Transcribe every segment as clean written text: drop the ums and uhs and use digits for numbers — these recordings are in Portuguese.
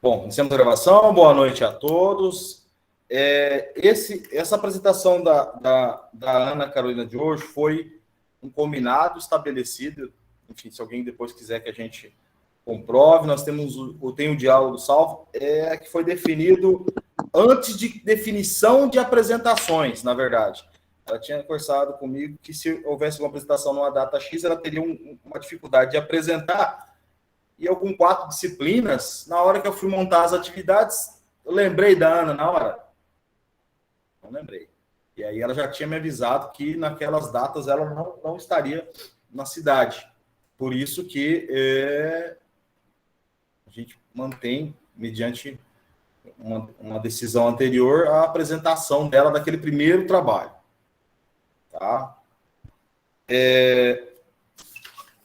Bom, iniciamos a gravação, boa noite a todos. Essa apresentação da Ana Carolina de hoje foi um combinado estabelecido, enfim, se alguém depois quiser que a gente comprove, nós temos tem o diálogo salvo, que foi definido antes de definição de apresentações, na verdade. Ela tinha conversado comigo que se houvesse uma apresentação numa data X, ela teria uma dificuldade de apresentar. E eu, com 4 disciplinas, na hora que eu fui montar as atividades, eu lembrei da Ana na hora. Não lembrei. E aí ela já tinha me avisado que naquelas datas ela não estaria na cidade. Por isso que a gente mantém, mediante uma decisão anterior, a apresentação dela daquele primeiro trabalho. Tá?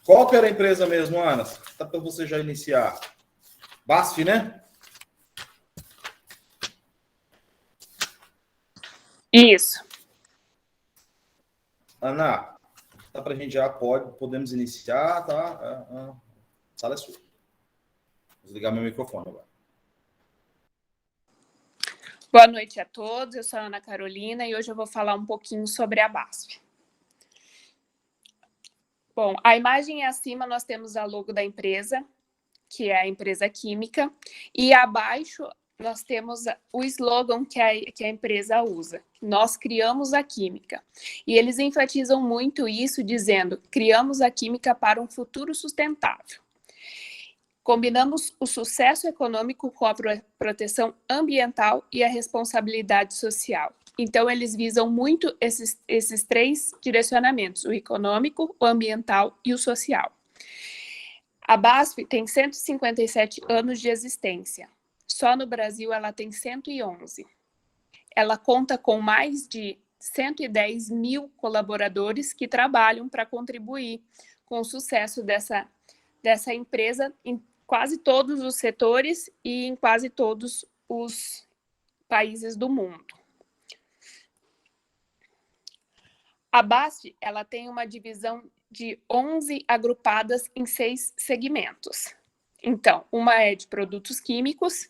Qual que era a empresa mesmo, Ana? Tá para você já iniciar. BASF, né? Isso. Ana, tá para a gente já podemos iniciar, tá? A sala é sua. Vou desligar meu microfone agora. Boa noite a todos, eu sou a Ana Carolina e hoje eu vou falar um pouquinho sobre a BASF. Bom, a imagem acima nós temos a logo da empresa, que é a empresa química, e abaixo nós temos o slogan que a empresa usa. Nós criamos a química. E eles enfatizam muito isso, dizendo: criamos a química para um futuro sustentável. Combinamos o sucesso econômico com a proteção ambiental e a responsabilidade social. Então, eles visam muito esses 3 direcionamentos: o econômico, o ambiental e o social. A BASF tem 157 anos de existência. Só no Brasil ela tem 111. Ela conta com mais de 110 mil colaboradores que trabalham para contribuir com o sucesso dessa empresa em quase todos os setores e em quase todos os países do mundo. A BASF ela tem uma divisão de 11 agrupadas em 6 segmentos. Então, uma é de produtos químicos,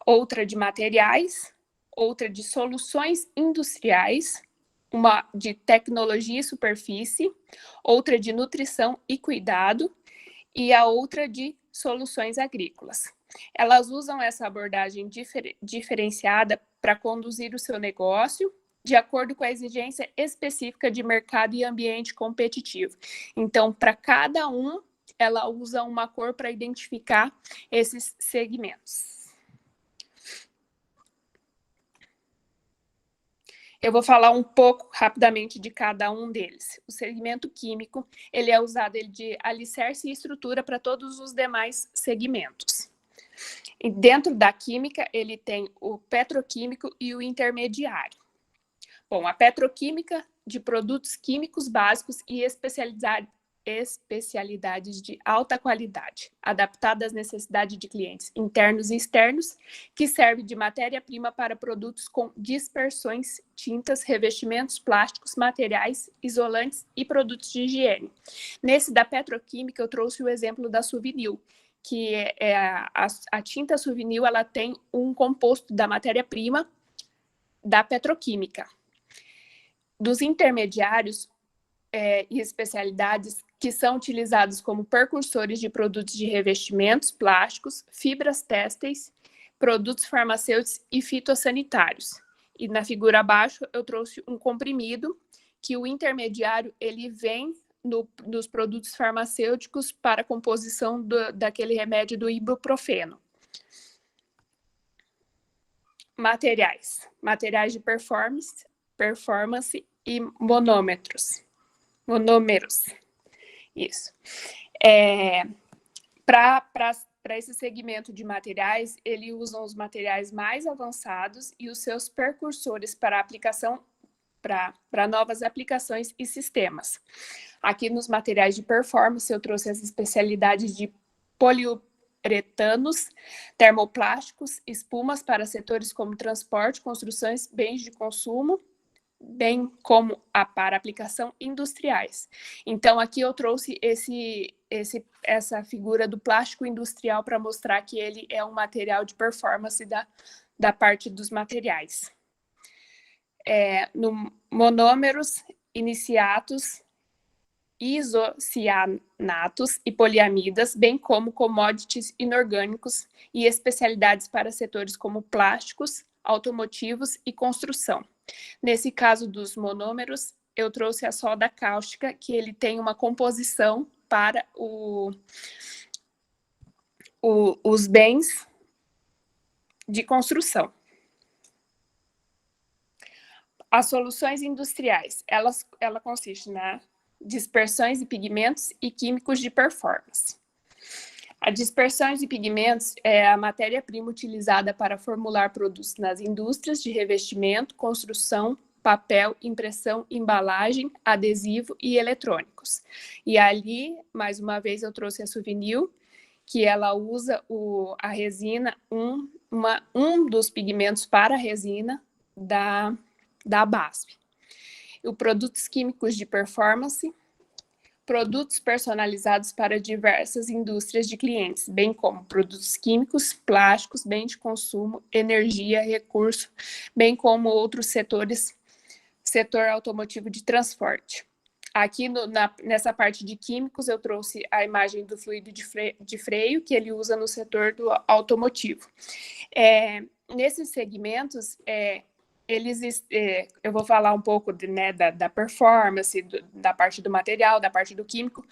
outra de materiais, outra de soluções industriais, uma de tecnologia e superfície, outra de nutrição e cuidado e a outra de soluções agrícolas. Elas usam essa abordagem diferenciada para conduzir o seu negócio de acordo com a exigência específica de mercado e ambiente competitivo. Então, para cada ela usa uma cor para identificar esses segmentos. Eu vou falar um pouco rapidamente de cada um deles. O segmento químico, ele é usado de alicerce e estrutura para todos os demais segmentos. E dentro da química, ele tem o petroquímico e o intermediário. Bom, a petroquímica de produtos químicos básicos e especialidades de alta qualidade, adaptada às necessidades de clientes internos e externos, que serve de matéria-prima para produtos com dispersões, tintas, revestimentos, plásticos, materiais, isolantes e produtos de higiene. Nesse da petroquímica, eu trouxe o exemplo da Suvinil, que a tinta Suvinil, ela tem um composto da matéria-prima da petroquímica. Dos intermediários e especialidades que são utilizados como precursores de produtos de revestimentos, plásticos, fibras têxteis, produtos farmacêuticos e fitossanitários. E na figura abaixo eu trouxe um comprimido que o intermediário ele vem nos produtos farmacêuticos para a composição daquele remédio do ibuprofeno. Materiais de performance e monômeros. Isso. Para esse segmento de materiais, ele usa os materiais mais avançados e os seus precursores para aplicação para novas aplicações e sistemas. Aqui nos materiais de performance, eu trouxe as especialidades de poliuretanos, termoplásticos, espumas para setores como transporte, construções, bens de consumo, bem como para aplicação industriais. Então, aqui eu trouxe essa figura do plástico industrial para mostrar que ele é um material de performance da parte dos materiais. No monômeros, iniciatos, isocianatos e poliamidas, bem como commodities inorgânicos e especialidades para setores como plásticos, automotivos e construção. Nesse caso dos monômeros, eu trouxe a soda cáustica, que ele tem uma composição para os bens de construção. As soluções industriais, ela consiste na dispersões de pigmentos e químicos de performance. A dispersão de pigmentos é a matéria-prima utilizada para formular produtos nas indústrias de revestimento, construção, papel, impressão, embalagem, adesivo e eletrônicos. E ali, mais uma vez, eu trouxe a Suvinil, que ela usa a resina, um dos pigmentos para a resina da BASF. E produtos químicos de performance, produtos personalizados para diversas indústrias de clientes, bem como produtos químicos, plásticos, bem de consumo, energia, recurso, bem como outros setores, setor automotivo de transporte. Aqui nessa parte de químicos eu trouxe a imagem do fluido de freio que ele usa no setor do automotivo. Nesses segmentos, eu vou falar um pouco da performance, da parte do material, da parte do químico,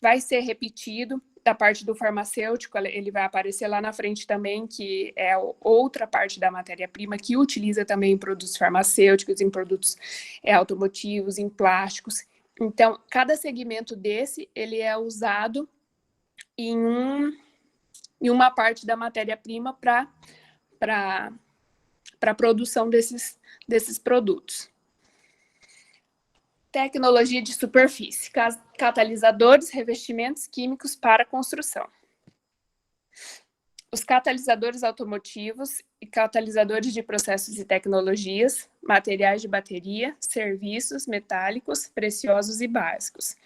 vai ser repetido. Da parte do farmacêutico, ele vai aparecer lá na frente também, que é outra parte da matéria-prima que utiliza também em produtos farmacêuticos, em produtos automotivos, em plásticos. Então, cada segmento desse, ele é usado em uma parte da matéria-prima para a produção desses produtos. Tecnologia de superfície, catalisadores, revestimentos químicos para construção. Os catalisadores automotivos e catalisadores de processos e tecnologias, materiais de bateria, serviços metálicos, preciosos e básicos.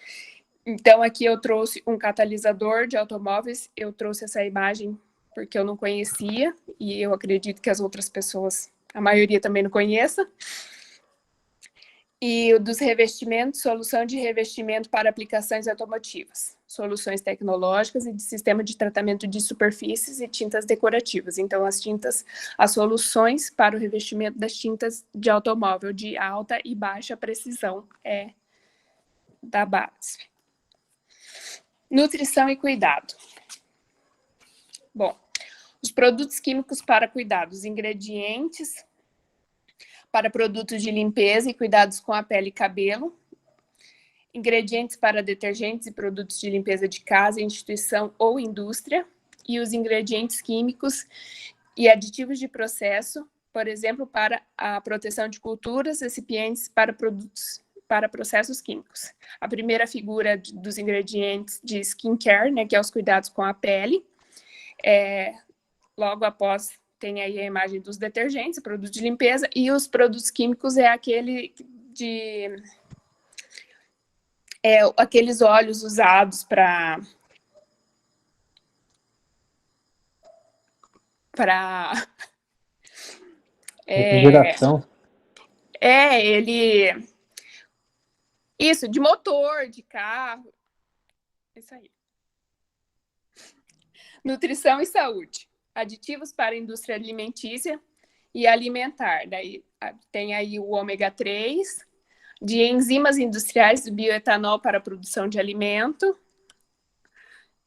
Então, aqui eu trouxe um catalisador de automóveis, eu trouxe essa imagem porque eu não conhecia, e eu acredito que as outras pessoas, a maioria também não conheça. E o dos revestimentos, solução de revestimento para aplicações automotivas, soluções tecnológicas e de sistema de tratamento de superfícies e tintas decorativas. Então, as soluções para o revestimento das tintas de automóvel de alta e baixa precisão é da BASF. Nutrição e cuidado. Bom, os produtos químicos para cuidados, ingredientes para produtos de limpeza e cuidados com a pele e cabelo, ingredientes para detergentes e produtos de limpeza de casa, instituição ou indústria, e os ingredientes químicos e aditivos de processo, por exemplo, para a proteção de culturas, recipientes para processos químicos. A primeira figura dos ingredientes de skincare, né, que é os cuidados com a pele. Logo após tem aí a imagem dos detergentes, produtos de limpeza, e os produtos químicos é aquele aqueles óleos usados para refrigeração. Isso, de motor, de carro. Isso aí. Nutrição e saúde. Aditivos para a indústria alimentícia e alimentar. Daí tem aí o ômega 3, de enzimas industriais do bioetanol para a produção de alimento.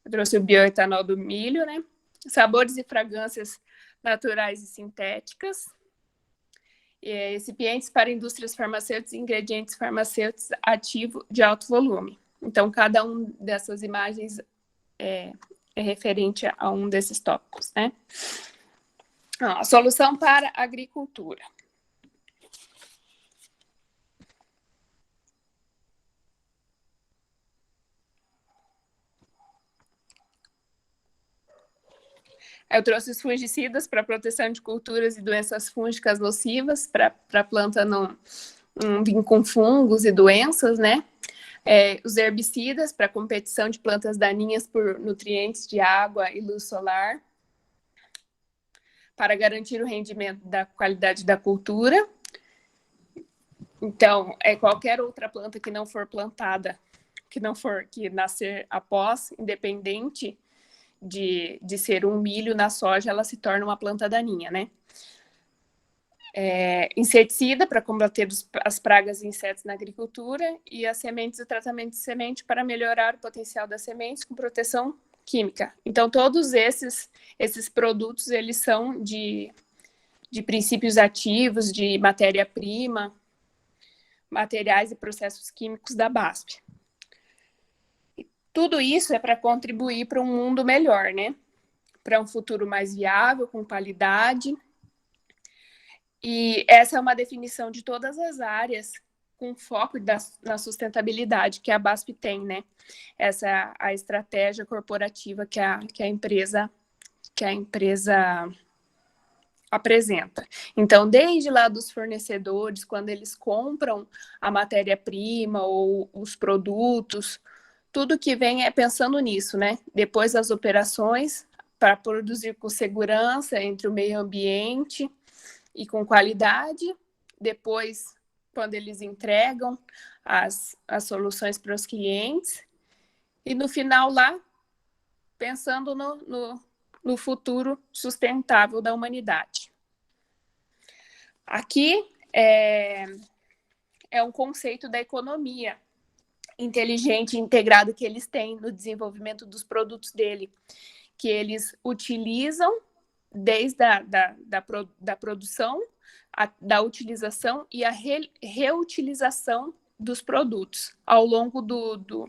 Eu trouxe o bioetanol do milho, né? Sabores e fragrâncias naturais e sintéticas. Recipientes para indústrias farmacêuticas e ingredientes farmacêuticos ativo de alto volume. Então, cada uma dessas imagens é referente a um desses tópicos, né? A solução para a agricultura. Eu trouxe os fungicidas para proteção de culturas e doenças fúngicas nocivas, para a planta não vir com fungos e doenças, né? Os herbicidas para competição de plantas daninhas por nutrientes de água e luz solar, para garantir o rendimento da qualidade da cultura. Então, qualquer outra planta que não for plantada, que nascer após, independente de ser um milho na soja, ela se torna uma planta daninha, né? Inseticida para combater as pragas e insetos na agricultura, e as sementes e tratamento de semente para melhorar o potencial das sementes com proteção química. Então, todos esses produtos, eles são de princípios ativos, de matéria-prima, materiais e processos químicos da BASF. Tudo isso é para contribuir para um mundo melhor, né? Para um futuro mais viável, com qualidade. E essa é uma definição de todas as áreas com foco na sustentabilidade que a BASF tem, né? Essa é a estratégia corporativa que a empresa apresenta. Então, desde lá dos fornecedores, quando eles compram a matéria-prima ou os produtos, tudo que vem é pensando nisso, né? Depois as operações para produzir com segurança entre o meio ambiente e com qualidade. Depois, quando eles entregam as soluções para os clientes. E no final lá, pensando no futuro sustentável da humanidade. Aqui é um conceito da economia inteligente e integrado que eles têm no desenvolvimento dos produtos dele, que eles utilizam desde da produção, da utilização e a reutilização dos produtos ao longo do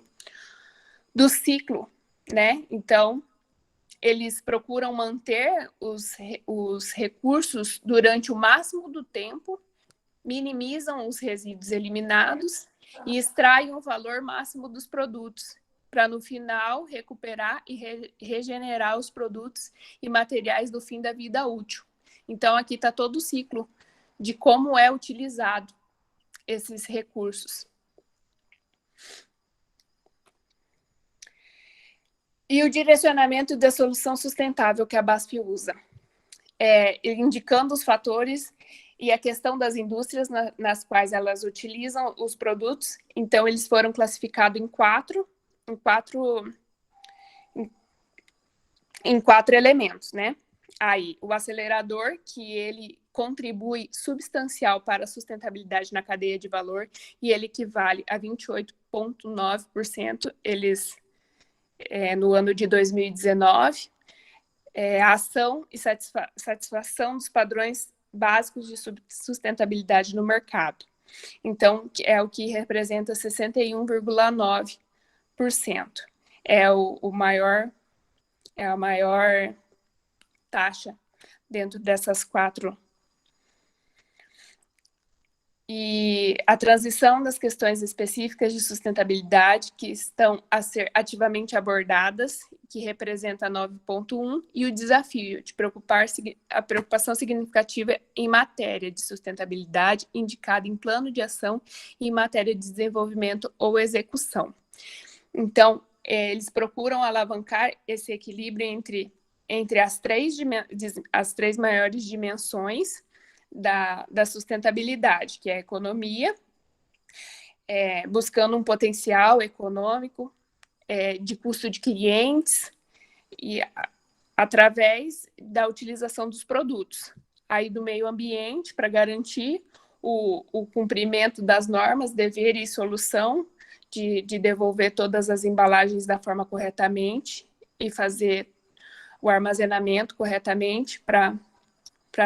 ciclo, né? Então, eles procuram manter os recursos durante o máximo do tempo, minimizam os resíduos eliminados e extraem o valor máximo dos produtos, para no final recuperar e regenerar os produtos e materiais do fim da vida útil. Então, aqui está todo o ciclo de como é utilizado esses recursos. E o direcionamento da solução sustentável que a BASF usa, indicando os fatores e a questão das indústrias nas quais elas utilizam os produtos. Então, eles foram classificados em quatro elementos, né? Aí, o acelerador, que ele contribui substancial para a sustentabilidade na cadeia de valor, e ele equivale a 28,9%, no ano de 2019, a ação e satisfação dos padrões básicos de sustentabilidade no mercado. Então, é o que representa 61,9%. É a maior taxa dentro dessas quatro. E a transição das questões específicas de sustentabilidade que estão a ser ativamente abordadas, que representa 9,1%, e o desafio de a preocupação significativa em matéria de sustentabilidade indicada em plano de ação e em matéria de desenvolvimento ou execução. Então, eles procuram alavancar esse equilíbrio entre as três maiores dimensões da sustentabilidade, que é a economia, buscando um potencial econômico de custo de clientes e através da utilização dos produtos. Aí do meio ambiente, para garantir o cumprimento das normas, dever e solução de devolver todas as embalagens da forma corretamente e fazer o armazenamento corretamente para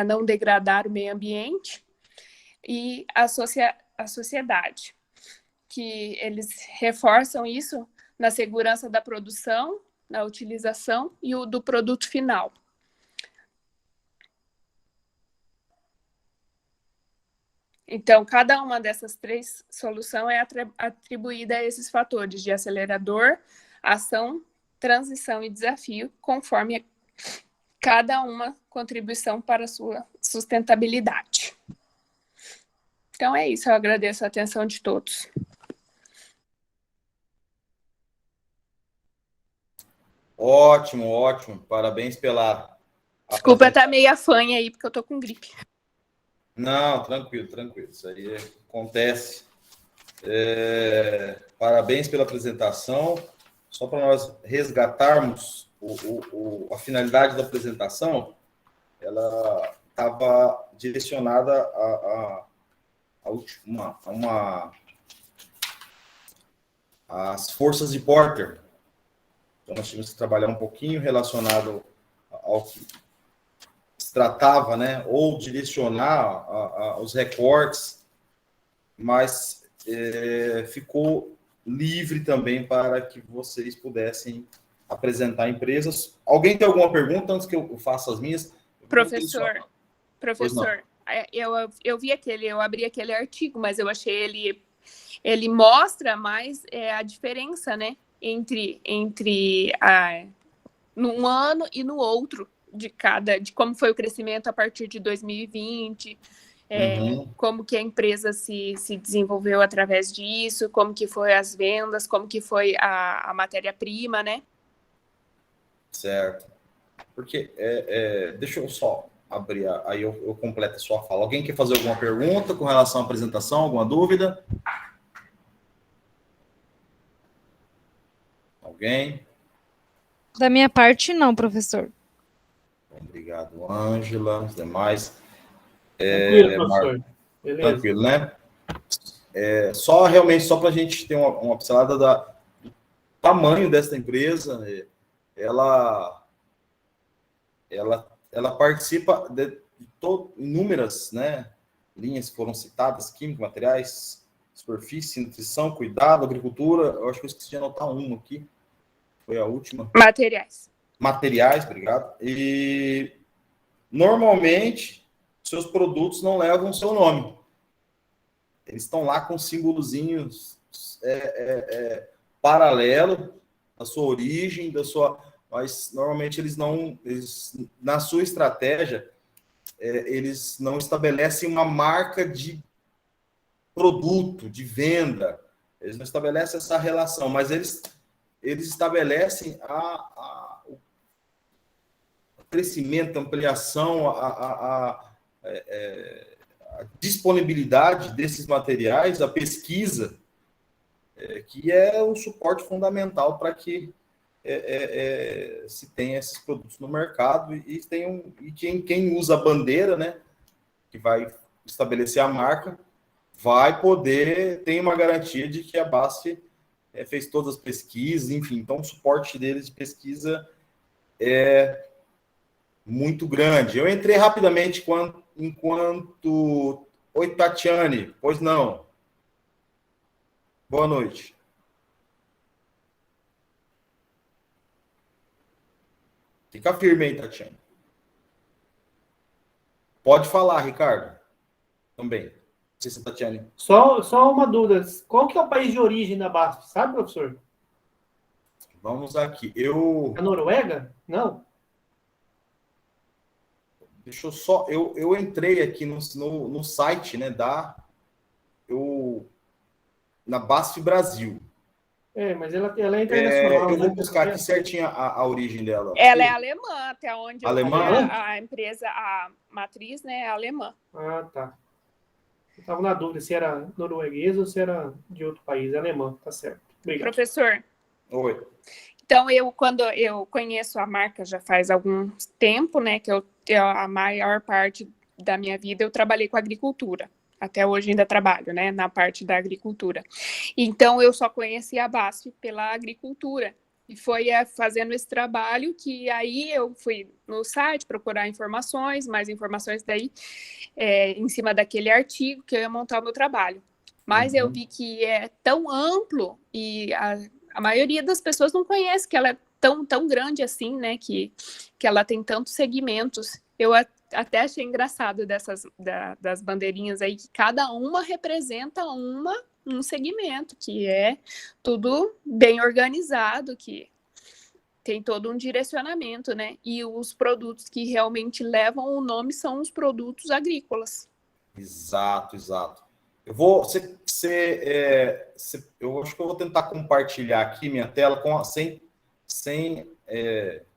não degradar o meio ambiente, e a sociedade, que eles reforçam isso na segurança da produção, na utilização e do produto final. Então, cada uma dessas três soluções é atribuída a esses fatores de acelerador, ação, transição e desafio, conforme cada uma contribuição para a sua sustentabilidade. Então é isso, eu agradeço a atenção de todos. Ótimo, ótimo. Parabéns pela... Desculpa, tá meio fanha aí, porque eu tô com gripe. Não, tranquilo, tranquilo. Isso aí acontece. Parabéns pela apresentação. Só para nós resgatarmos a finalidade da apresentação, ela estava direcionada às forças de Porter. Então, nós tínhamos que trabalhar um pouquinho relacionado ao que se tratava, né? Ou direcionar os recortes, mas ficou livre também para que vocês pudessem apresentar empresas. Alguém tem alguma pergunta antes que eu faça as minhas? Professor, eu vi eu abri aquele artigo, mas eu achei ele mostra mais a diferença, né, entre num ano e no outro de como foi o crescimento a partir de 2020, como que a empresa se desenvolveu através disso, como que foi as vendas, como que foi a matéria-prima, né? Certo. Porque, deixa eu só abrir, aí eu completo a sua fala. Alguém quer fazer alguma pergunta com relação à apresentação, alguma dúvida? Alguém? Da minha parte, não, professor. Obrigado, Ângela. Os demais. Tranquilo, professor. Beleza. Tranquilo, né? Realmente, só para a gente ter uma pincelada do tamanho dessa empresa, ela participa de inúmeras, né, linhas que foram citadas: química, materiais, superfície, nutrição, cuidado, agricultura. Eu acho que eu esqueci de anotar uma aqui. Foi a última. Materiais, obrigado. E normalmente seus produtos não levam seu nome. Eles estão lá com símbolozinhos paralelo da sua origem, mas normalmente eles na sua estratégia, eles não estabelecem uma marca de produto, de venda. Eles não estabelecem essa relação, mas eles estabelecem o crescimento, a ampliação, a disponibilidade desses materiais, a pesquisa, que é o suporte fundamental para que se tenha esses produtos no mercado e quem usa a bandeira, né, que vai estabelecer a marca, vai poder ter uma garantia de que a BASF fez todas as pesquisas, enfim. Então, o suporte deles de pesquisa é muito grande. Eu entrei rapidamente enquanto... Oi, Tatiane. Pois não. Boa noite. Fica firme aí, Tatiane. Pode falar, Ricardo. Também. Não sei se a Tatiane... Só uma dúvida. Qual que é o país de origem da BASF? Sabe, professor? Vamos aqui. A Noruega? Não? Deixa eu só... Eu entrei aqui no site, né, na BASF Brasil. Mas ela é internacional. Eu vou buscar aqui certinho a origem dela. Ela é alemã, até onde alemã? Eu vi a empresa, a matriz, né, é alemã. Ah, tá. Eu estava na dúvida se era norueguesa ou se era de outro país. É alemã, tá certo. Obrigado. Professor. Oi. Então, quando eu conheço a marca já faz algum tempo, né, que a maior parte da minha vida eu trabalhei com agricultura. Até hoje ainda trabalho, né, na parte da agricultura. Então, eu só conheci a BASF pela agricultura. E foi fazendo esse trabalho que aí eu fui no site procurar mais informações daí, em cima daquele artigo que eu ia montar o meu trabalho. Mas eu vi que é tão amplo e a maioria das pessoas não conhece que ela é tão grande assim, né, que ela tem tantos segmentos. Eu até achei engraçado das bandeirinhas aí, que cada uma representa um segmento, que é tudo bem organizado, que tem todo um direcionamento, né? E os produtos que realmente levam o nome são os produtos agrícolas. Exato. Eu acho que eu vou tentar compartilhar aqui minha tela sem sem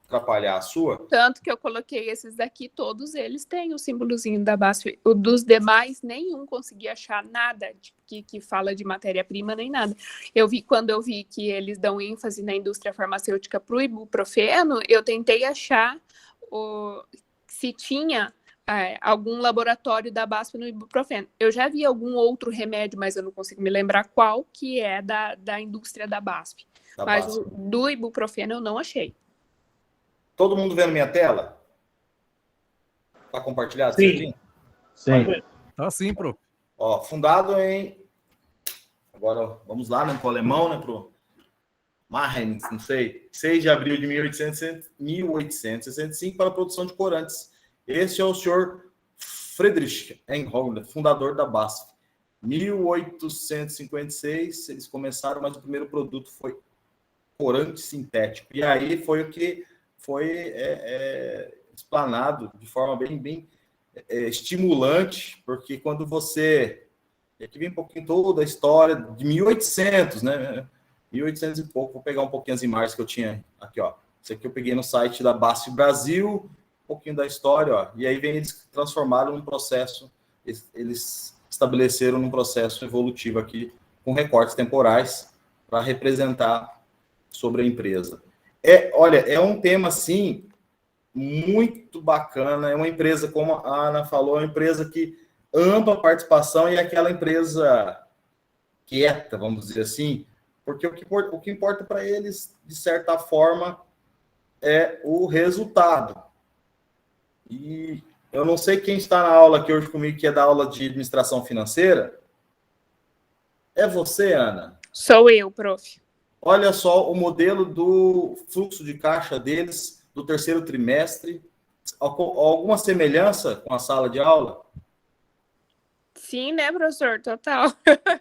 atrapalhar a sua. Tanto que eu coloquei esses daqui, todos eles têm o símbolozinho da BASF. O dos demais, nenhum consegui achar nada que fala de matéria-prima, nem nada. Quando eu vi que eles dão ênfase na indústria farmacêutica para o ibuprofeno, eu tentei achar se tinha algum laboratório da BASF no ibuprofeno. Eu já vi algum outro remédio, mas eu não consigo me lembrar qual que é da indústria da BASF. Mas do ibuprofeno eu não achei. Todo mundo vendo minha tela? Está compartilhado? Sim. Sim. Tá sim, prof. Ó, fundado em... Agora, vamos lá, né, pro alemão, né, pro Mainz, não sei. 6 de abril de 1865 para a produção de corantes. Esse é o senhor Friedrich Engholm, fundador da BASF. 1856, eles começaram, mas o primeiro produto foi corante sintético. E aí foi o que foi explanado de forma bem estimulante, porque quando você... Aqui vem um pouquinho toda a história de 1800, né? 1800 e pouco. Vou pegar um pouquinho as imagens que eu tinha aqui, ó. Isso aqui eu peguei no site da BASF Brasil, um pouquinho da história, ó. E aí eles transformaram num processo, eles estabeleceram num processo evolutivo aqui, com recortes temporais, para representar sobre a empresa. Olha, é um tema, assim, muito bacana. É uma empresa, como a Ana falou, é uma empresa que ampla participação e é aquela empresa quieta, vamos dizer assim, porque o que importa para eles, de certa forma, é o resultado. E eu não sei quem está na aula aqui hoje comigo, que é da aula de administração financeira. É você, Ana? Sou eu, prof. Olha só o modelo do fluxo de caixa deles do terceiro trimestre. Alguma semelhança com a sala de aula? Sim, né, professor? Total.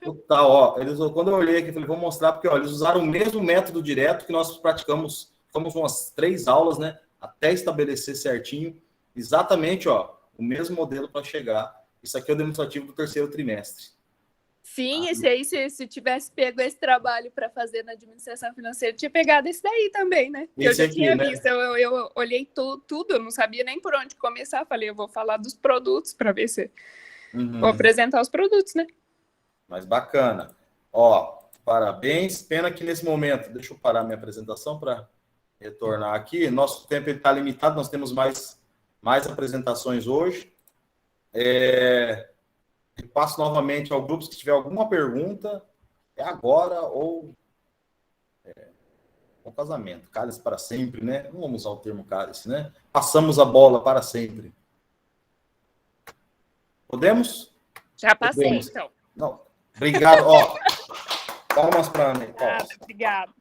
Total, ó. Quando eu olhei aqui, falei, vou mostrar, porque ó, eles usaram o mesmo método direto que nós praticamos, ficamos umas 3 aulas, né? Até estabelecer certinho, exatamente, ó, o mesmo modelo para chegar. Isso aqui é o demonstrativo do terceiro trimestre. Sim, esse aí, se tivesse pego esse trabalho para fazer na administração financeira, tinha pegado esse daí também, né? Que eu já tinha visto, eu olhei tudo, eu não sabia nem por onde começar. Falei, eu vou falar dos produtos para ver se... Vou apresentar os produtos, né? Mas bacana. Ó, parabéns. Pena que nesse momento... Deixa eu parar minha apresentação para retornar aqui. Nosso tempo está limitado, nós temos mais apresentações hoje. Passo novamente ao grupo, se tiver alguma pergunta, é agora ou o casamento. Cálice para sempre, né? Não vamos usar o termo cálice, né? Passamos a bola para sempre. Podemos? Já passei, Podemos. então. Não. Obrigado. Ó, palmas para a Ana. Obrigado.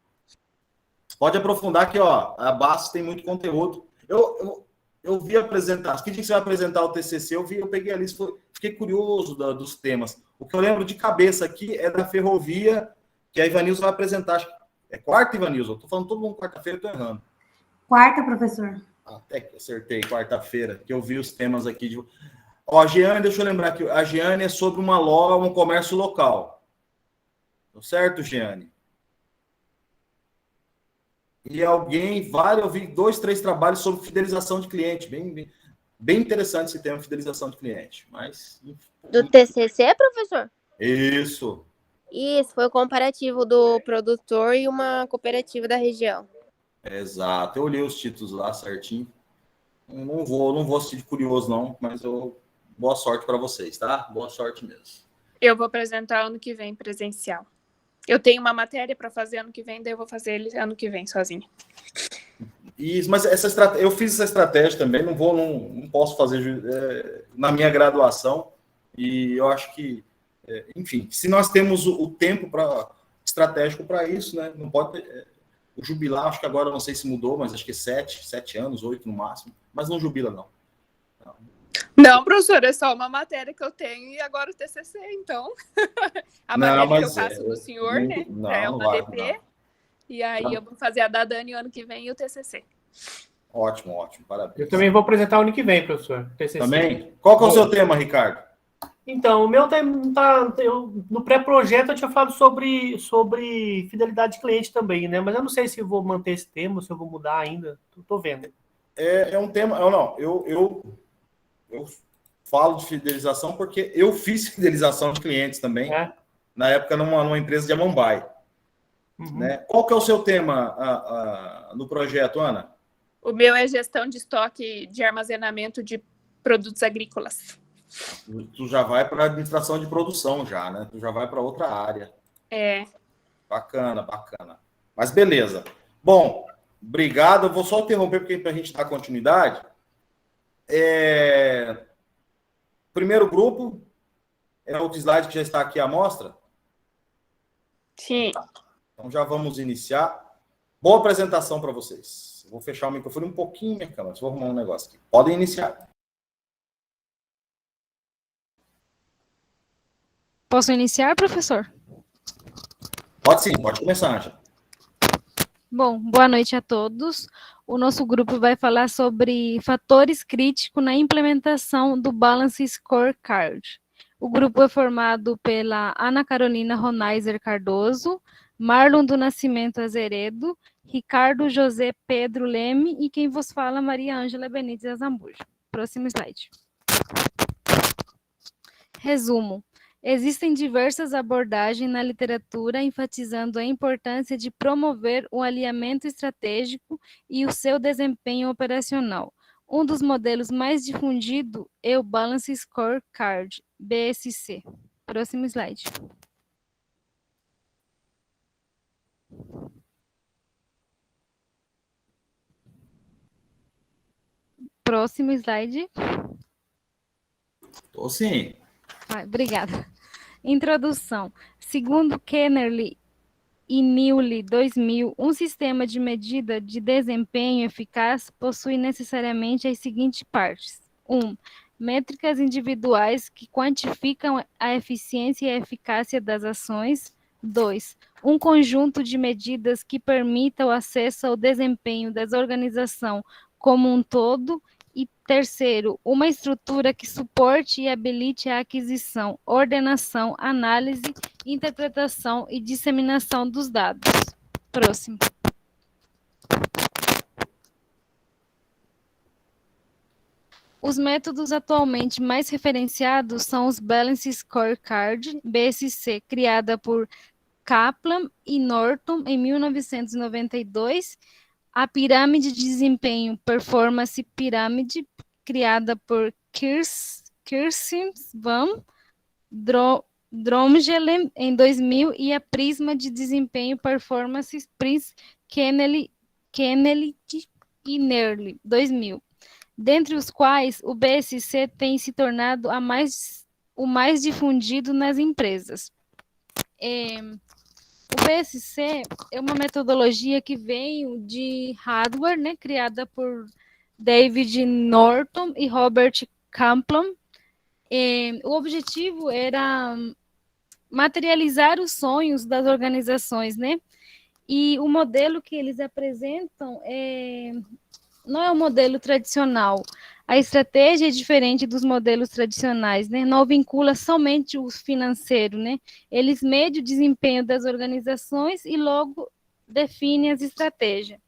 Pode aprofundar aqui, ó. A BASF tem muito conteúdo. Eu vi apresentar. Que dia que você vai apresentar o TCC? Eu peguei a lista, fiquei curioso dos temas. O que eu lembro de cabeça aqui é da ferrovia, que a Ivanilson vai apresentar. Acho que é quarta, Ivanilson? Estou falando todo mundo quarta-feira, estou errando. Quarta, professor. Até que acertei, quarta-feira, que eu vi os temas aqui. Ó, a Giane, deixa eu lembrar aqui. A Giane é sobre uma loja, um comércio local. Certo, Giane? E eu vi 2, 3 trabalhos sobre fidelização de cliente. Bem interessante esse tema, fidelização de cliente. Mas... Do TCC, professor? Isso. Isso, foi o comparativo do produtor e uma cooperativa da região. Exato. Eu olhei os títulos lá certinho. Não vou ser de curioso, não, mas boa sorte para vocês, tá? Boa sorte mesmo. Eu vou apresentar ano que vem presencial. Eu tenho uma matéria para fazer ano que vem, daí eu vou fazer ele ano que vem sozinha. Isso, mas eu fiz essa estratégia também, não posso fazer na minha graduação, e eu acho que, enfim, se nós temos o tempo estratégico para isso, né? Não pode. O jubilar, acho que agora não sei se mudou, mas acho que 7 anos, 8 no máximo, mas não jubila, não. Não, professor, é só uma matéria que eu tenho e agora o TCC, então. A matéria que eu faço do senhor, né? É uma DP. E aí eu vou fazer a da Dani o ano que vem e o TCC. Ótimo, parabéns. Eu também vou apresentar o ano que vem, professor. TCC. Também? Qual que é o seu tema, Ricardo? Então, o meu no pré-projeto eu tinha falado sobre fidelidade de cliente também, né? Mas eu não sei se eu vou manter esse tema, se eu vou mudar ainda. Estou vendo. É um tema. Eu falo de fidelização porque eu fiz fidelização de clientes também, É? na época numa empresa de Amambai. Uhum. Né? Qual que é o seu tema no projeto, Ana? O meu é gestão de estoque de armazenamento de produtos agrícolas. Tu já vai para a administração de produção já, né? Tu já vai para outra área. É. Bacana. Mas beleza. Bom, obrigado. Eu vou só interromper porque para a gente dar continuidade. Primeiro grupo é o slide que já está aqui à mostra. Sim. Então já vamos iniciar. Boa apresentação para vocês. Vou fechar o microfone um pouquinho, minha câmera. Vou arrumar um negócio aqui. Podem iniciar. Posso iniciar, professor? Pode sim, pode começar, Ângela. Bom, boa noite a todos. O nosso grupo vai falar sobre fatores críticos na implementação do Balance Scorecard. O grupo é formado pela Ana Carolina Ronaiser Cardoso, Marlon do Nascimento Azeredo, Ricardo José Pedro Leme e quem vos fala, Maria Ângela Benítez Azambuja. Próximo slide. Resumo. Existem diversas abordagens na literatura enfatizando a importância de promover o alinhamento estratégico e o seu desempenho operacional. Um dos modelos mais difundido é o Balance Scorecard, BSC. Próximo slide. Próximo slide. Tô sim. Obrigada. Introdução. Segundo Kennerly e Newley 2000, um sistema de medida de desempenho eficaz possui necessariamente as seguintes partes. 1. Métricas individuais que quantificam a eficiência e a eficácia das ações. 2. Um conjunto de medidas que permita o acesso ao desempenho das organizações como um todo. E terceiro, uma estrutura que suporte e habilite a aquisição, ordenação, análise, interpretação e disseminação dos dados. Próximo. Os métodos atualmente mais referenciados são os Balance Scorecard, BSC, criada por Kaplan e Norton em 1992, a pirâmide de desempenho Performance Pyramid, criada por Kirsten Van Dromgelen em 2000, e a Prisma de desempenho Performance Prince Kennedy e Nerly, 2000. Dentre os quais o BSC tem se tornado o mais difundido nas empresas. O BSC é uma metodologia que veio de hardware, né, criada por David Norton e Robert Kaplan. O objetivo era materializar os sonhos das organizações, né? E o modelo que eles apresentam não é um modelo tradicional. A estratégia é diferente dos modelos tradicionais, né? Não vincula somente o financeiro, né? Eles medem o desempenho das organizações e logo definem as estratégias.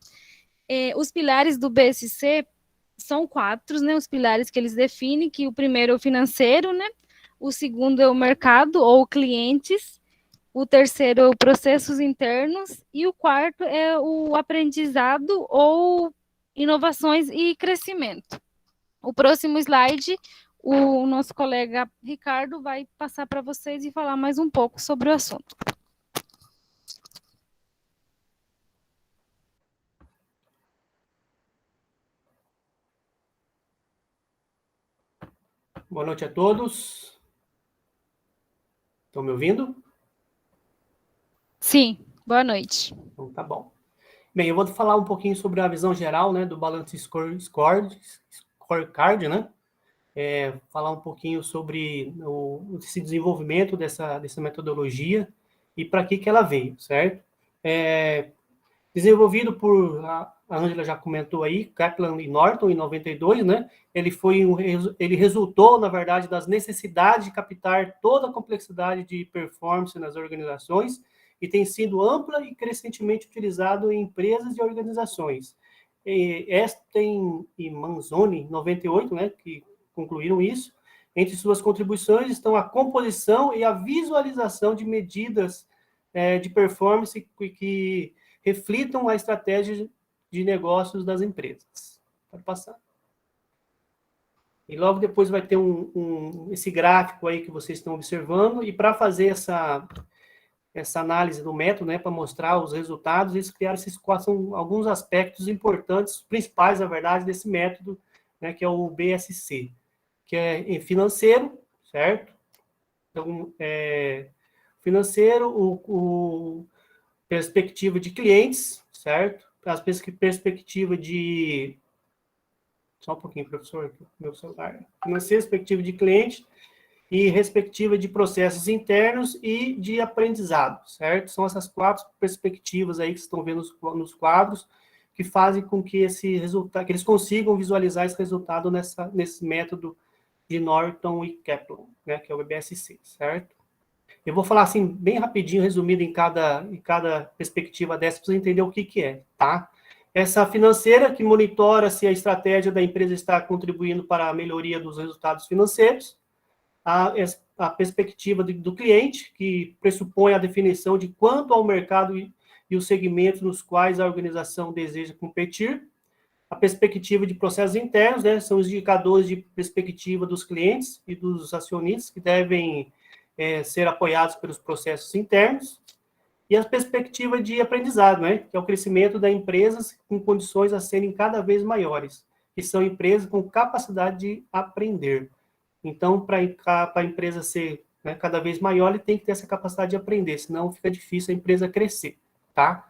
Os pilares do BSC são 4, né? Os pilares que eles definem, que o primeiro é o financeiro, né? O segundo é o mercado ou clientes. O terceiro é o processos internos. E o quarto é o aprendizado ou inovações e crescimento. O próximo slide, o nosso colega Ricardo vai passar para vocês e falar mais um pouco sobre o assunto. Boa noite a todos. Estão me ouvindo? Sim, boa noite. Então, tá bom. Bem, eu vou falar um pouquinho sobre a visão geral, né, do Balance Scorecard, né? Falar um pouquinho sobre esse desenvolvimento dessa metodologia e para que ela veio, certo? Desenvolvido por a Ângela já comentou aí, Kaplan e Norton, em 92, né? Ele resultou, na verdade, das necessidades de captar toda a complexidade de performance nas organizações e tem sido ampla e crescentemente utilizado em empresas e organizações. Esten e Manzoni, em 98, né, que concluíram isso. Entre suas contribuições estão a composição e a visualização de medidas de performance que reflitam a estratégia de negócios das empresas. Pode passar. E logo depois vai ter esse gráfico aí que vocês estão observando, e para fazer essa análise do método, né, para mostrar os resultados, eles criaram são alguns aspectos importantes, principais, na verdade, desse método, né, que é o BSC, que é financeiro, certo? Então, financeiro, perspectiva de clientes, certo? As perspectiva de... Só um pouquinho, professor, meu celular. Financeiro, perspectiva de cliente e perspectiva de processos internos e de aprendizado, certo? São essas 4 perspectivas aí que vocês estão vendo nos quadros, que fazem com que esse resultado, que eles consigam visualizar esse resultado nesse método de Norton e Kaplan, né, que é o BSC, certo? Eu vou falar assim, bem rapidinho, resumido em cada perspectiva dessa, para você entender o que é, tá? Essa financeira, que monitora se a estratégia da empresa está contribuindo para a melhoria dos resultados financeiros. A perspectiva do cliente, que pressupõe a definição de quanto ao mercado e os segmentos nos quais a organização deseja competir. A perspectiva de processos internos, né, são os indicadores de perspectiva dos clientes e dos acionistas que devem ser apoiados pelos processos internos. E a perspectiva de aprendizado, né, que é o crescimento das empresas com condições a serem cada vez maiores, que são empresas com capacidade de aprender. Então, para a empresa ser, né, cada vez maior, ele tem que ter essa capacidade de aprender, senão fica difícil a empresa crescer, tá?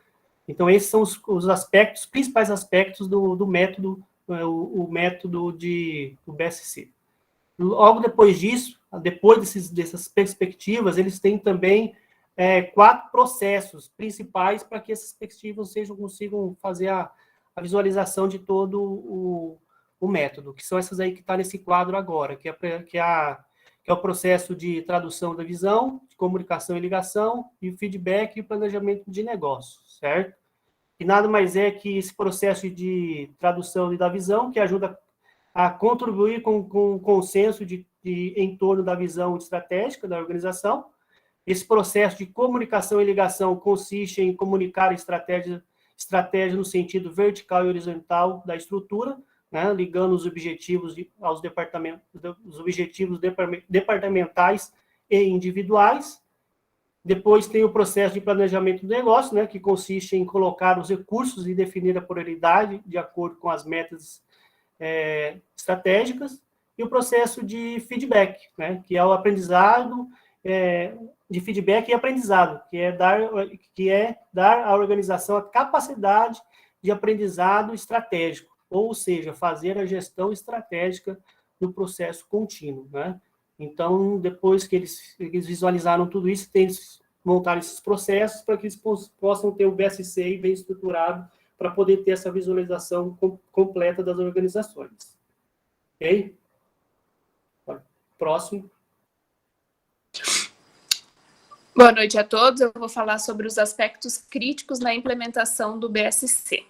Então, esses são os aspectos, principais aspectos do método, o método do BSC. Logo depois disso, depois dessas perspectivas, eles têm também 4 processos principais para que essas perspectivas consigam fazer a visualização de todo o método, que são essas aí que está nesse quadro agora, que é o processo de tradução da visão, de comunicação e ligação, e o feedback e o planejamento de negócio, certo? E nada mais é que esse processo de tradução e da visão, que ajuda a contribuir com o consenso em torno da visão estratégica da organização. Esse processo de comunicação e ligação consiste em comunicar a estratégia no sentido vertical e horizontal da estrutura, né, ligando os objetivos aos objetivos departamentais e individuais. Depois tem o processo de planejamento do negócio, né, que consiste em colocar os recursos e definir a prioridade de acordo com as metas estratégicas. E o processo de feedback, né, que é o aprendizado, de feedback e aprendizado, que é dar à organização a capacidade de aprendizado estratégico, ou seja, fazer a gestão estratégica do processo contínuo, né? Então, depois que eles visualizaram tudo isso, eles montaram esses processos para que eles possam ter o BSC bem estruturado para poder ter essa visualização completa das organizações. Ok? Próximo. Boa noite a todos. Eu vou falar sobre os aspectos críticos na implementação do BSC.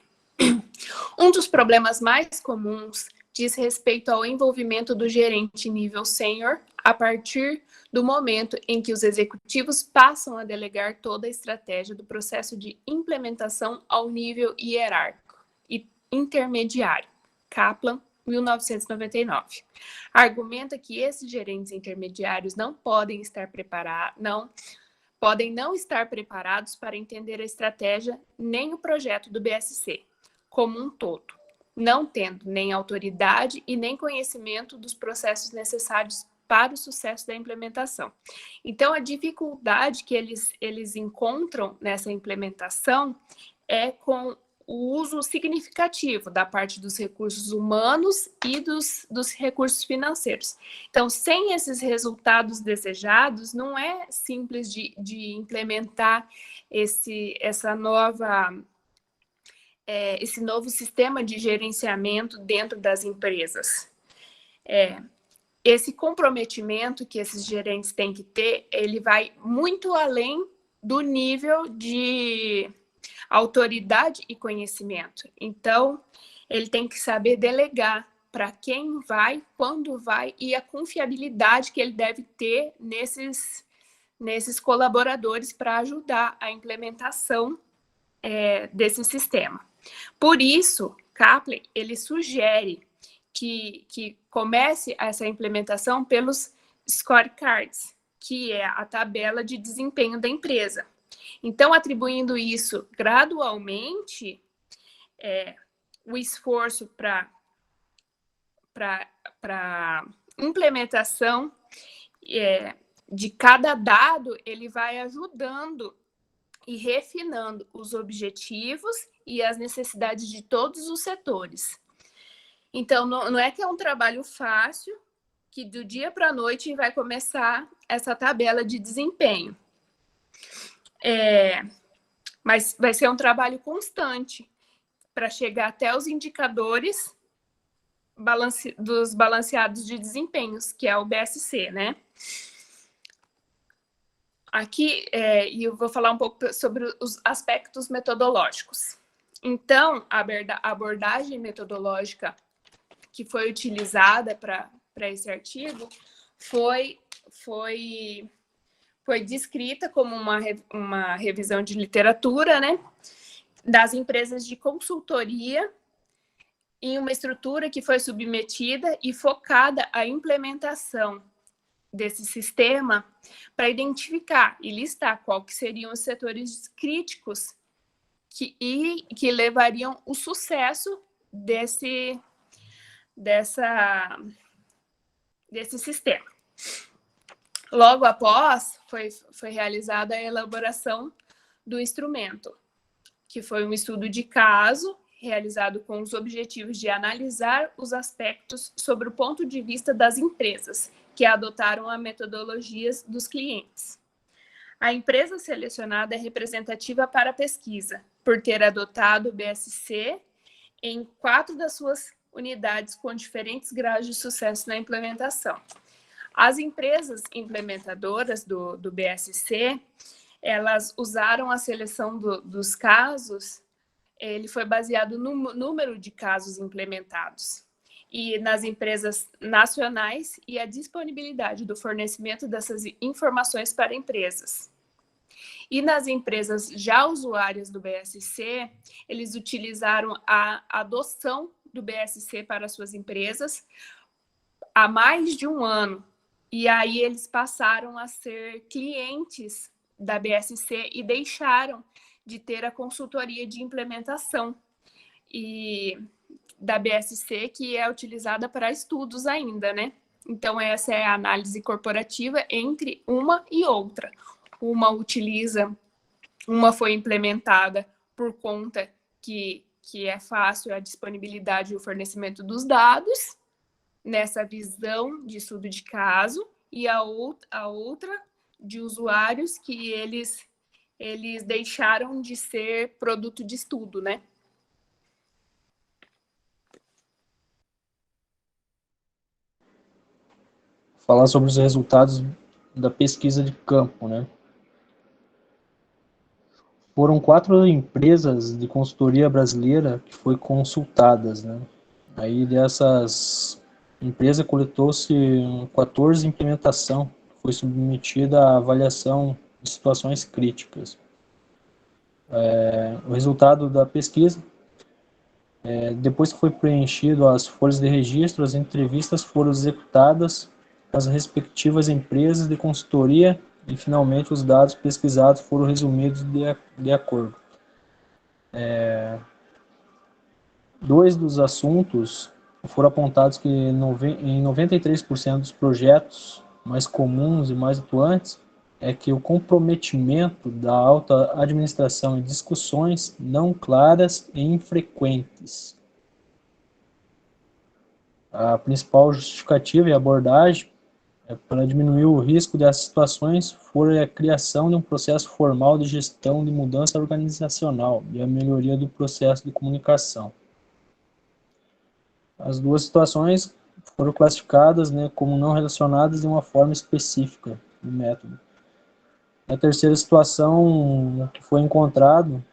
Um dos problemas mais comuns diz respeito ao envolvimento do gerente nível sênior a partir do momento em que os executivos passam a delegar toda a estratégia do processo de implementação ao nível hierárquico e intermediário. Kaplan, 1999. Argumenta que esses gerentes intermediários não podem não estar preparados para entender a estratégia nem o projeto do BSC como um todo, não tendo nem autoridade e nem conhecimento dos processos necessários para o sucesso da implementação. Então, a dificuldade que eles encontram nessa implementação é com o uso significativo da parte dos recursos humanos e dos recursos financeiros. Então, sem esses resultados desejados, não é simples de implementar essa nova esse novo sistema de gerenciamento dentro das empresas. Esse comprometimento que esses gerentes têm que ter, ele vai muito além do nível de autoridade e conhecimento. Então, ele tem que saber delegar para quem vai, quando vai e a confiabilidade que ele deve ter nesses colaboradores para ajudar a implementação desse sistema. Por isso, Kaplan, ele sugere que comece essa implementação pelos scorecards, que é a tabela de desempenho da empresa. Então, atribuindo isso gradualmente, o esforço para implementação de cada dado, ele vai ajudando e refinando os objetivos e as necessidades de todos os setores. Então, não é que é um trabalho fácil, que do dia para a noite vai começar essa tabela de desempenho. Mas vai ser um trabalho constante para chegar até os indicadores dos balanceados de desempenhos, que é o BSC, né? Aqui, eu vou falar um pouco sobre os aspectos metodológicos. Então, a abordagem metodológica que foi utilizada para esse artigo foi descrita como uma revisão de literatura, né, das empresas de consultoria em uma estrutura que foi submetida e focada à implementação desse sistema para identificar e listar qual que seriam os setores críticos que levariam o sucesso desse sistema. Logo após, foi realizada a elaboração do instrumento, que foi um estudo de caso realizado com os objetivos de analisar os aspectos sobre o ponto de vista das empresas que adotaram a metodologias dos clientes. A empresa selecionada é representativa para a pesquisa, por ter adotado o BSC em 4 das suas unidades com diferentes graus de sucesso na implementação. As empresas implementadoras do BSC, elas usaram a seleção dos casos, ele foi baseado no número de casos implementados e nas empresas nacionais e a disponibilidade do fornecimento dessas informações para empresas. E nas empresas já usuárias do BSC, eles utilizaram a adoção do BSC para suas empresas há mais de um ano. E aí eles passaram a ser clientes da BSC e deixaram de ter a consultoria de implementação e da BSC, que é utilizada para estudos ainda, né? Então, essa é a análise corporativa entre uma e outra. Uma foi implementada por conta que é fácil a disponibilidade e o fornecimento dos dados, nessa visão de estudo de caso, e a outra de usuários que eles deixaram de ser produto de estudo, né? Falar sobre os resultados da pesquisa de campo, né? Foram 4 empresas de consultoria brasileira que foram consultadas, né? Aí dessas empresas coletou-se 14 implementação, foi submetida à avaliação de situações críticas. O resultado da pesquisa, depois que foi preenchido as folhas de registro, as entrevistas foram executadas as respectivas empresas de consultoria e, finalmente, os dados pesquisados foram resumidos de acordo. 2 dos assuntos foram apontados que em 93% dos projetos mais comuns e mais atuantes é que o comprometimento da alta administração e discussões não claras e infrequentes. A principal justificativa e abordagem Para diminuir o risco dessas situações, foi a criação de um processo formal de gestão de mudança organizacional e a melhoria do processo de comunicação. As duas situações foram classificadas, né, como não relacionadas de uma forma específica do método. A terceira situação que foi encontrado,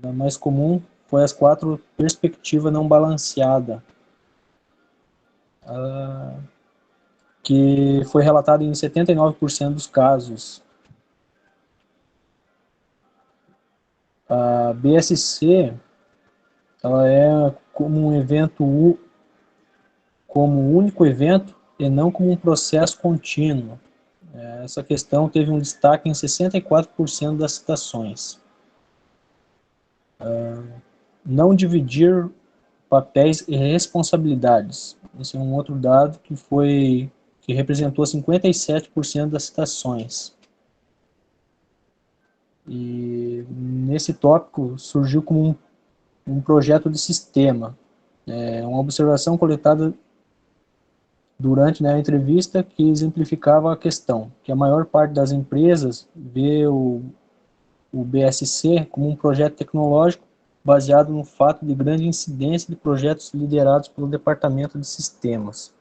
a mais comum, foi as 4 perspectivas não balanceada, que foi relatada em 79% dos casos. A BSC, ela é como um evento, como único evento e não como um processo contínuo. Essa questão teve um destaque em 64% das citações. Não dividir papéis e responsabilidades. Esse é um outro dado que representou 57% das citações. E nesse tópico surgiu como um projeto de sistema. Uma observação coletada durante, né, a entrevista que exemplificava a questão, que a maior parte das empresas vê o BSC como um projeto tecnológico baseado no fato de grande incidência de projetos liderados pelo Departamento de Sistemas.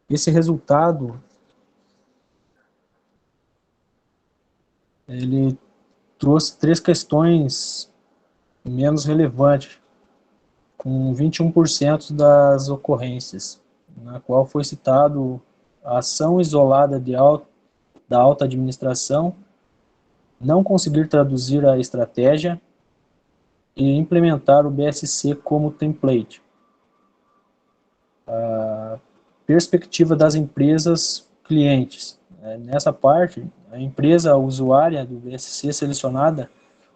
Esse resultado, ele trouxe 3 questões menos relevantes, com 21% das ocorrências, na qual foi citado a ação isolada da alta administração, não conseguir traduzir a estratégia e implementar o BSC como template. A perspectiva das empresas clientes. Nessa parte, a empresa usuária do BSC selecionada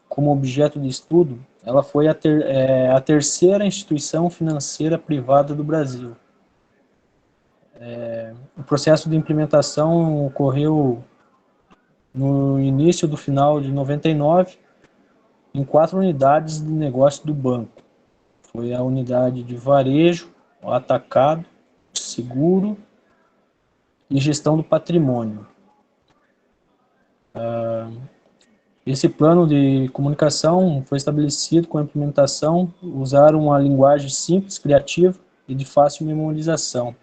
como objeto de estudo, ela foi a terceira instituição financeira privada do Brasil. O processo de implementação ocorreu no início do final de 99, em 4 unidades de negócio do banco. Foi a unidade de varejo, o atacado, seguro e gestão do patrimônio. Esse plano de comunicação foi estabelecido com a implementação, usaram uma linguagem simples, criativa e de fácil memorização.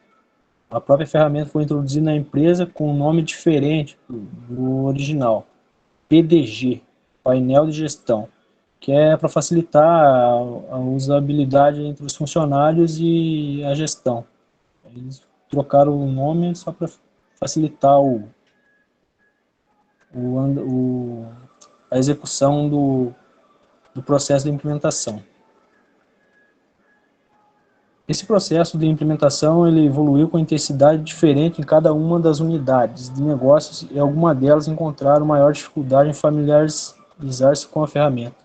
A própria ferramenta foi introduzida na empresa com um nome diferente do original, PDG, Painel de Gestão, que é para facilitar a usabilidade entre os funcionários e a gestão. Eles trocaram o nome só para facilitar a execução do processo de implementação. Esse processo de implementação ele evoluiu com intensidade diferente em cada uma das unidades de negócios e algumas delas encontraram maior dificuldade em familiarizar-se com a ferramenta.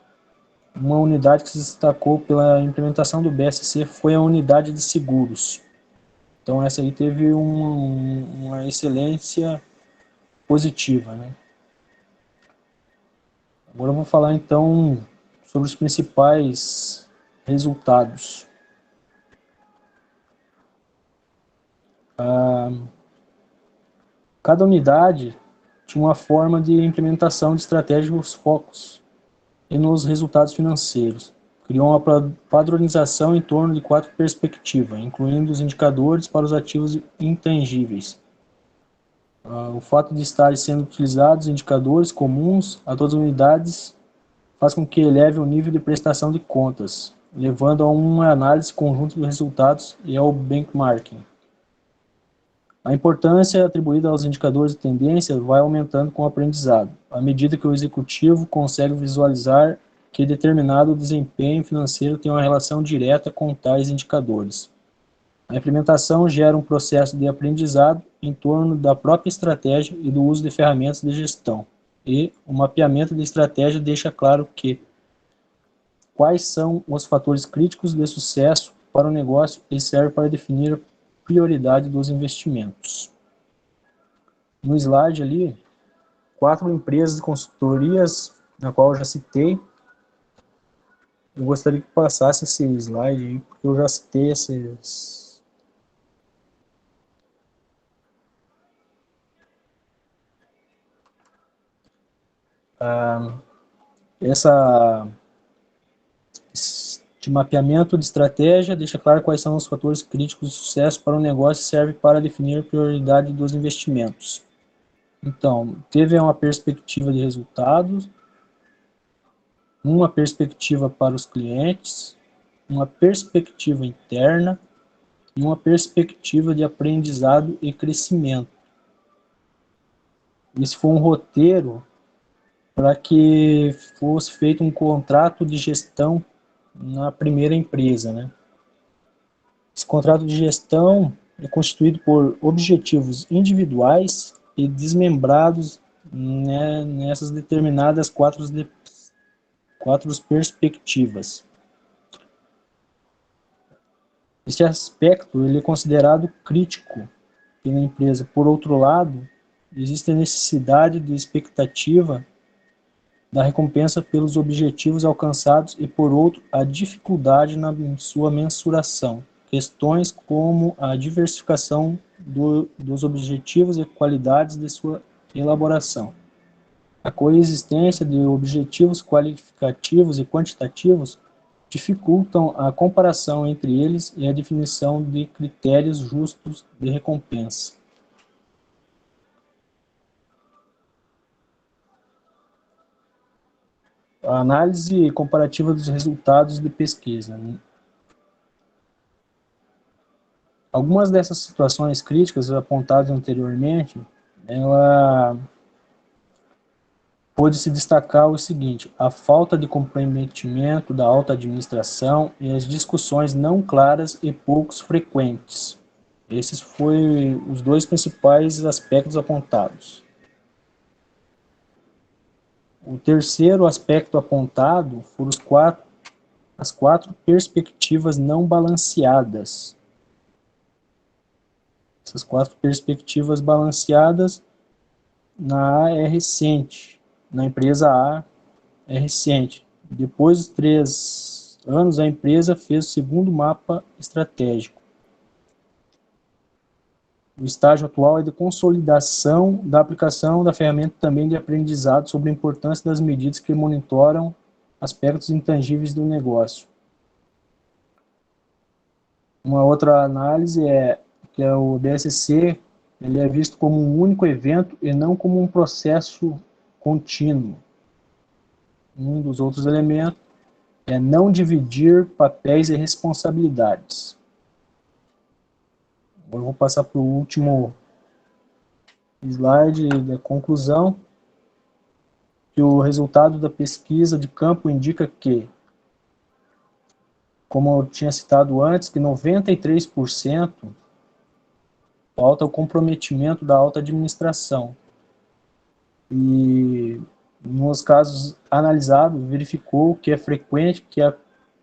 Uma unidade que se destacou pela implementação do BSC foi a unidade de seguros. Então essa aí teve uma excelência positiva, né? Agora eu vou falar então sobre os principais resultados. Cada unidade tinha uma forma de implementação de estratégicos focos e nos resultados financeiros. Criou uma padronização em torno de 4 perspectivas, incluindo os indicadores para os ativos intangíveis. O fato de estarem sendo utilizados indicadores comuns a todas as unidades faz com que eleve o nível de prestação de contas, levando a uma análise conjunta dos resultados e ao benchmarking. A importância atribuída aos indicadores de tendência vai aumentando com o aprendizado, à medida que o executivo consegue visualizar que determinado desempenho financeiro tem uma relação direta com tais indicadores. A implementação gera um processo de aprendizado em torno da própria estratégia e do uso de ferramentas de gestão, e o mapeamento da estratégia deixa claro quais são os fatores críticos de sucesso para o negócio e serve para definir prioridade dos investimentos. No slide ali, 4 empresas de consultorias, na qual eu já citei. Eu gostaria que passasse esse slide aí, porque eu já citei Este mapeamento de estratégia deixa claro quais são os fatores críticos de sucesso para o negócio e serve para definir a prioridade dos investimentos. Então, teve uma perspectiva de resultados, uma perspectiva para os clientes, uma perspectiva interna e uma perspectiva de aprendizado e crescimento. Esse foi um roteiro para que fosse feito um contrato de gestão na primeira empresa, né? Esse contrato de gestão é constituído por objetivos individuais e desmembrados, né, nessas determinadas quatro perspectivas. Este aspecto ele é considerado crítico pela empresa. Por outro lado, existe a necessidade de expectativa da recompensa pelos objetivos alcançados e, por outro, a dificuldade na sua mensuração. Questões como a diversificação dos objetivos e qualidades de sua elaboração. A coexistência de objetivos qualificativos e quantitativos dificultam a comparação entre eles e a definição de critérios justos de recompensa. A análise comparativa dos resultados de pesquisa. Algumas dessas situações críticas apontadas anteriormente, ela pode se destacar o seguinte: a falta de comprometimento da alta administração e as discussões não claras e poucos frequentes. Esses foram os dois principais aspectos apontados. O terceiro aspecto apontado foram as quatro perspectivas não balanceadas. Essas quatro perspectivas balanceadas na A é recente, na empresa A é recente. Depois dos 3 anos, a empresa fez o segundo mapa estratégico. O estágio atual é de consolidação da aplicação da ferramenta também de aprendizado sobre a importância das medidas que monitoram aspectos intangíveis do negócio. Uma outra análise é que o BSC ele é visto como um único evento e não como um processo contínuo. Um dos outros elementos é não dividir papéis e responsabilidades. Agora eu vou passar para o último slide da conclusão, que o resultado da pesquisa de campo indica que, como eu tinha citado antes, que 93% falta o comprometimento da alta administração. E nos casos analisados, verificou que é frequente que a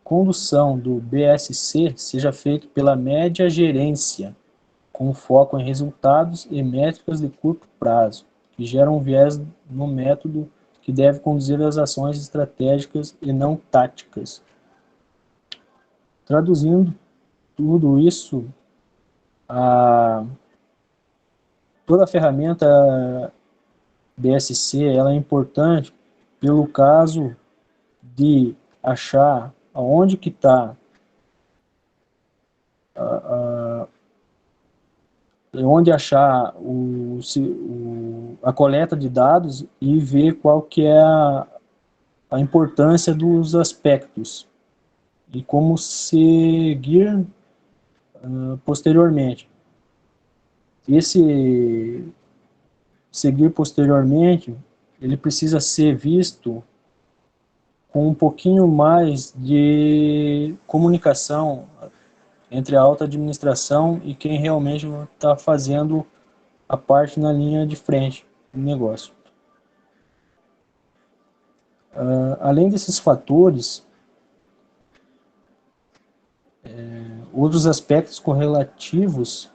condução do BSC seja feita pela média gerência, com foco em resultados e métricas de curto prazo, que geram um viés no método que deve conduzir as ações estratégicas e não táticas. Traduzindo tudo isso, toda a ferramenta BSC ela é importante pelo caso de achar aonde que está onde achar a coleta de dados e ver qual que é a importância dos aspectos e como seguir posteriormente. Esse seguir posteriormente, ele precisa ser visto com um pouquinho mais de comunicação entre a alta administração e quem realmente está fazendo a parte na linha de frente do negócio. Além desses fatores, outros aspectos correlativos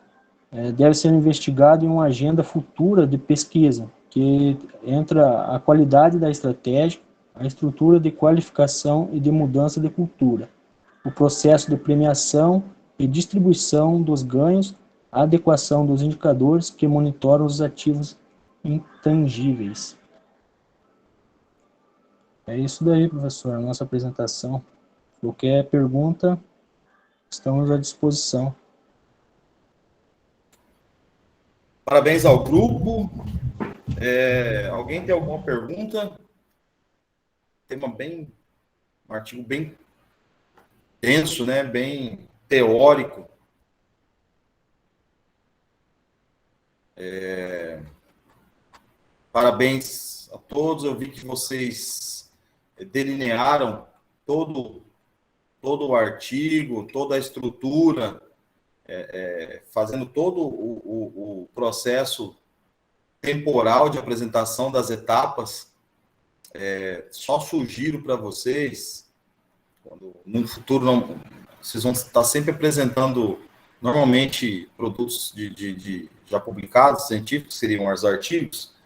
devem ser investigados em uma agenda futura de pesquisa, que entra a qualidade da estratégia, a estrutura de qualificação e de mudança de cultura, o processo de premiação e distribuição dos ganhos, a adequação dos indicadores que monitoram os ativos intangíveis. É isso daí, professor, a nossa apresentação. Qualquer pergunta, estamos à disposição. Parabéns ao grupo. Alguém tem alguma pergunta? Um artigo bem denso, né? Bem teórico. Parabéns a todos. Eu vi que vocês delinearam todo o artigo, toda a estrutura, fazendo todo o processo temporal de apresentação das etapas. Só sugiro para vocês, no futuro, vocês vão estar sempre apresentando, normalmente, produtos já publicados, científicos, seriam os artigos,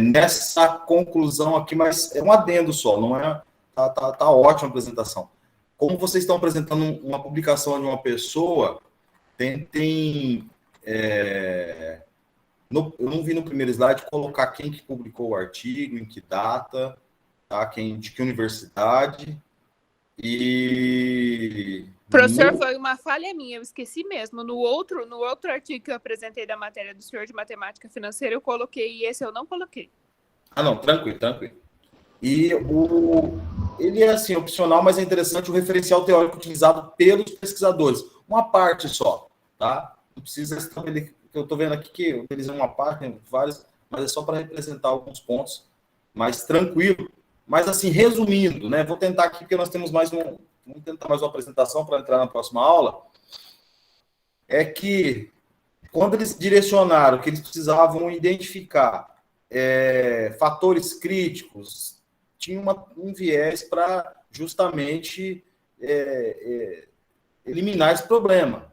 nessa conclusão aqui, mas é um adendo só, não é? Tá ótima a apresentação. Como vocês estão apresentando uma publicação de uma pessoa, tentem... eu não vi no primeiro slide colocar quem que publicou o artigo, em que data, tá? De que universidade. E... Professor, foi uma falha minha, eu esqueci mesmo. No outro artigo que eu apresentei da matéria do senhor de matemática financeira, eu coloquei, e esse eu não coloquei. Não, tranquilo. E ele é, assim, opcional, mas é interessante o referencial teórico utilizado pelos pesquisadores. Uma parte só, tá? Não precisa estabelecer... Eu estou vendo aqui que utilizam uma parte, tem várias, mas é só para representar alguns pontos, mais tranquilo. Mas, assim, resumindo, né? Vou tentar aqui, porque nós temos vamos tentar mais uma apresentação para entrar na próxima aula. É que, quando eles direcionaram que eles precisavam identificar fatores críticos, tinha um viés para justamente eliminar esse problema.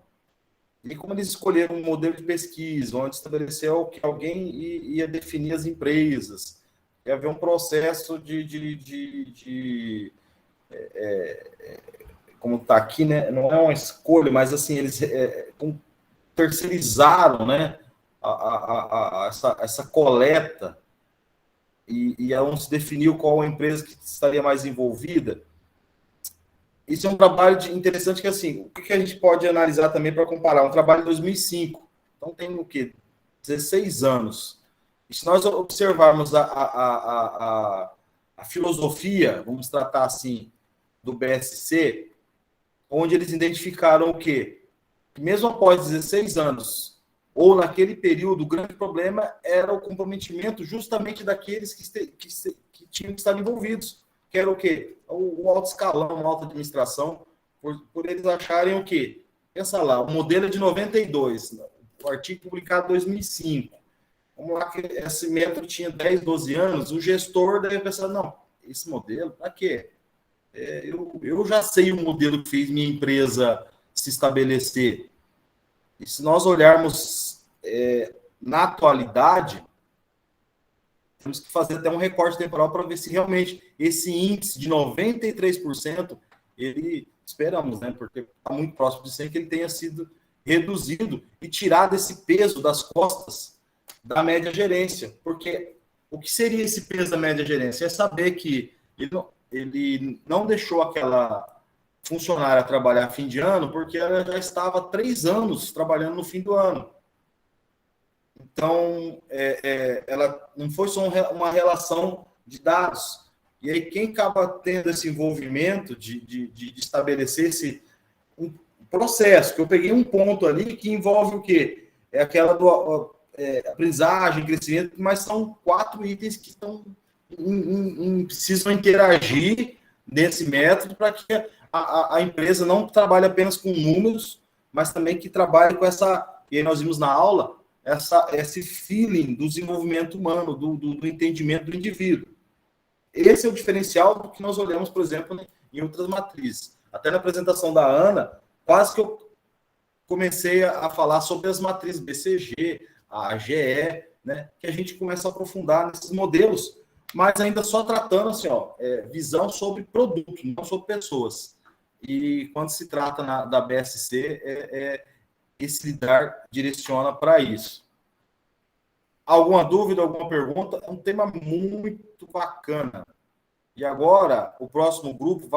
E como eles escolheram um modelo de pesquisa, onde estabeleceu que alguém ia definir as empresas, ia haver um processo como está aqui, né? Não é uma escolha, mas assim, eles terceirizaram, né, essa coleta, e não se definiu qual a empresa que estaria mais envolvida. Isso é um trabalho interessante que, assim, o que a gente pode analisar também para comparar? Um trabalho de 2005. Então, tem o quê? 16 anos. E se nós observarmos a filosofia, vamos tratar assim, do BSC, onde eles identificaram o quê? Que mesmo após 16 anos, ou naquele período, o grande problema era o comprometimento justamente daqueles que tinham que estar envolvidos. Que era o quê? O alto escalão, a alta administração, por eles acharem o quê? Pensa lá, o modelo é de 92, o artigo publicado em 2005. Vamos lá, que esse método tinha 10, 12 anos, o gestor deve pensar, não, esse modelo, para quê? Eu já sei o modelo que fez minha empresa se estabelecer. E se nós olharmos na atualidade, temos que fazer até um recorte temporal para ver se realmente esse índice de 93%, esperamos, né, porque está muito próximo de 100, que ele tenha sido reduzido e tirado esse peso das costas da média gerência. Porque o que seria esse peso da média gerência? É saber que ele não deixou aquela funcionária trabalhar fim de ano porque ela já estava há 3 anos trabalhando no fim do ano. Então, ela não foi só uma relação de dados. E aí, quem acaba tendo esse envolvimento de estabelecer esse processo, que eu peguei um ponto ali que envolve o quê? É aquela aprendizagem, crescimento, mas são 4 itens que precisam interagir nesse método para que a empresa não trabalhe apenas com números, mas também que trabalhe com essa... E aí nós vimos na aula, esse feeling do desenvolvimento humano, do entendimento do indivíduo. Esse é o diferencial do que nós olhamos, por exemplo, em outras matrizes. Até na apresentação da Ana, quase que eu comecei a falar sobre as matrizes BCG, a AGE, né, que a gente começa a aprofundar nesses modelos, mas ainda só tratando assim, visão sobre produto, não sobre pessoas. E quando se trata da BSC, esse lidar direciona para isso. Alguma dúvida, alguma pergunta? É um tema muito bacana. E agora, o próximo grupo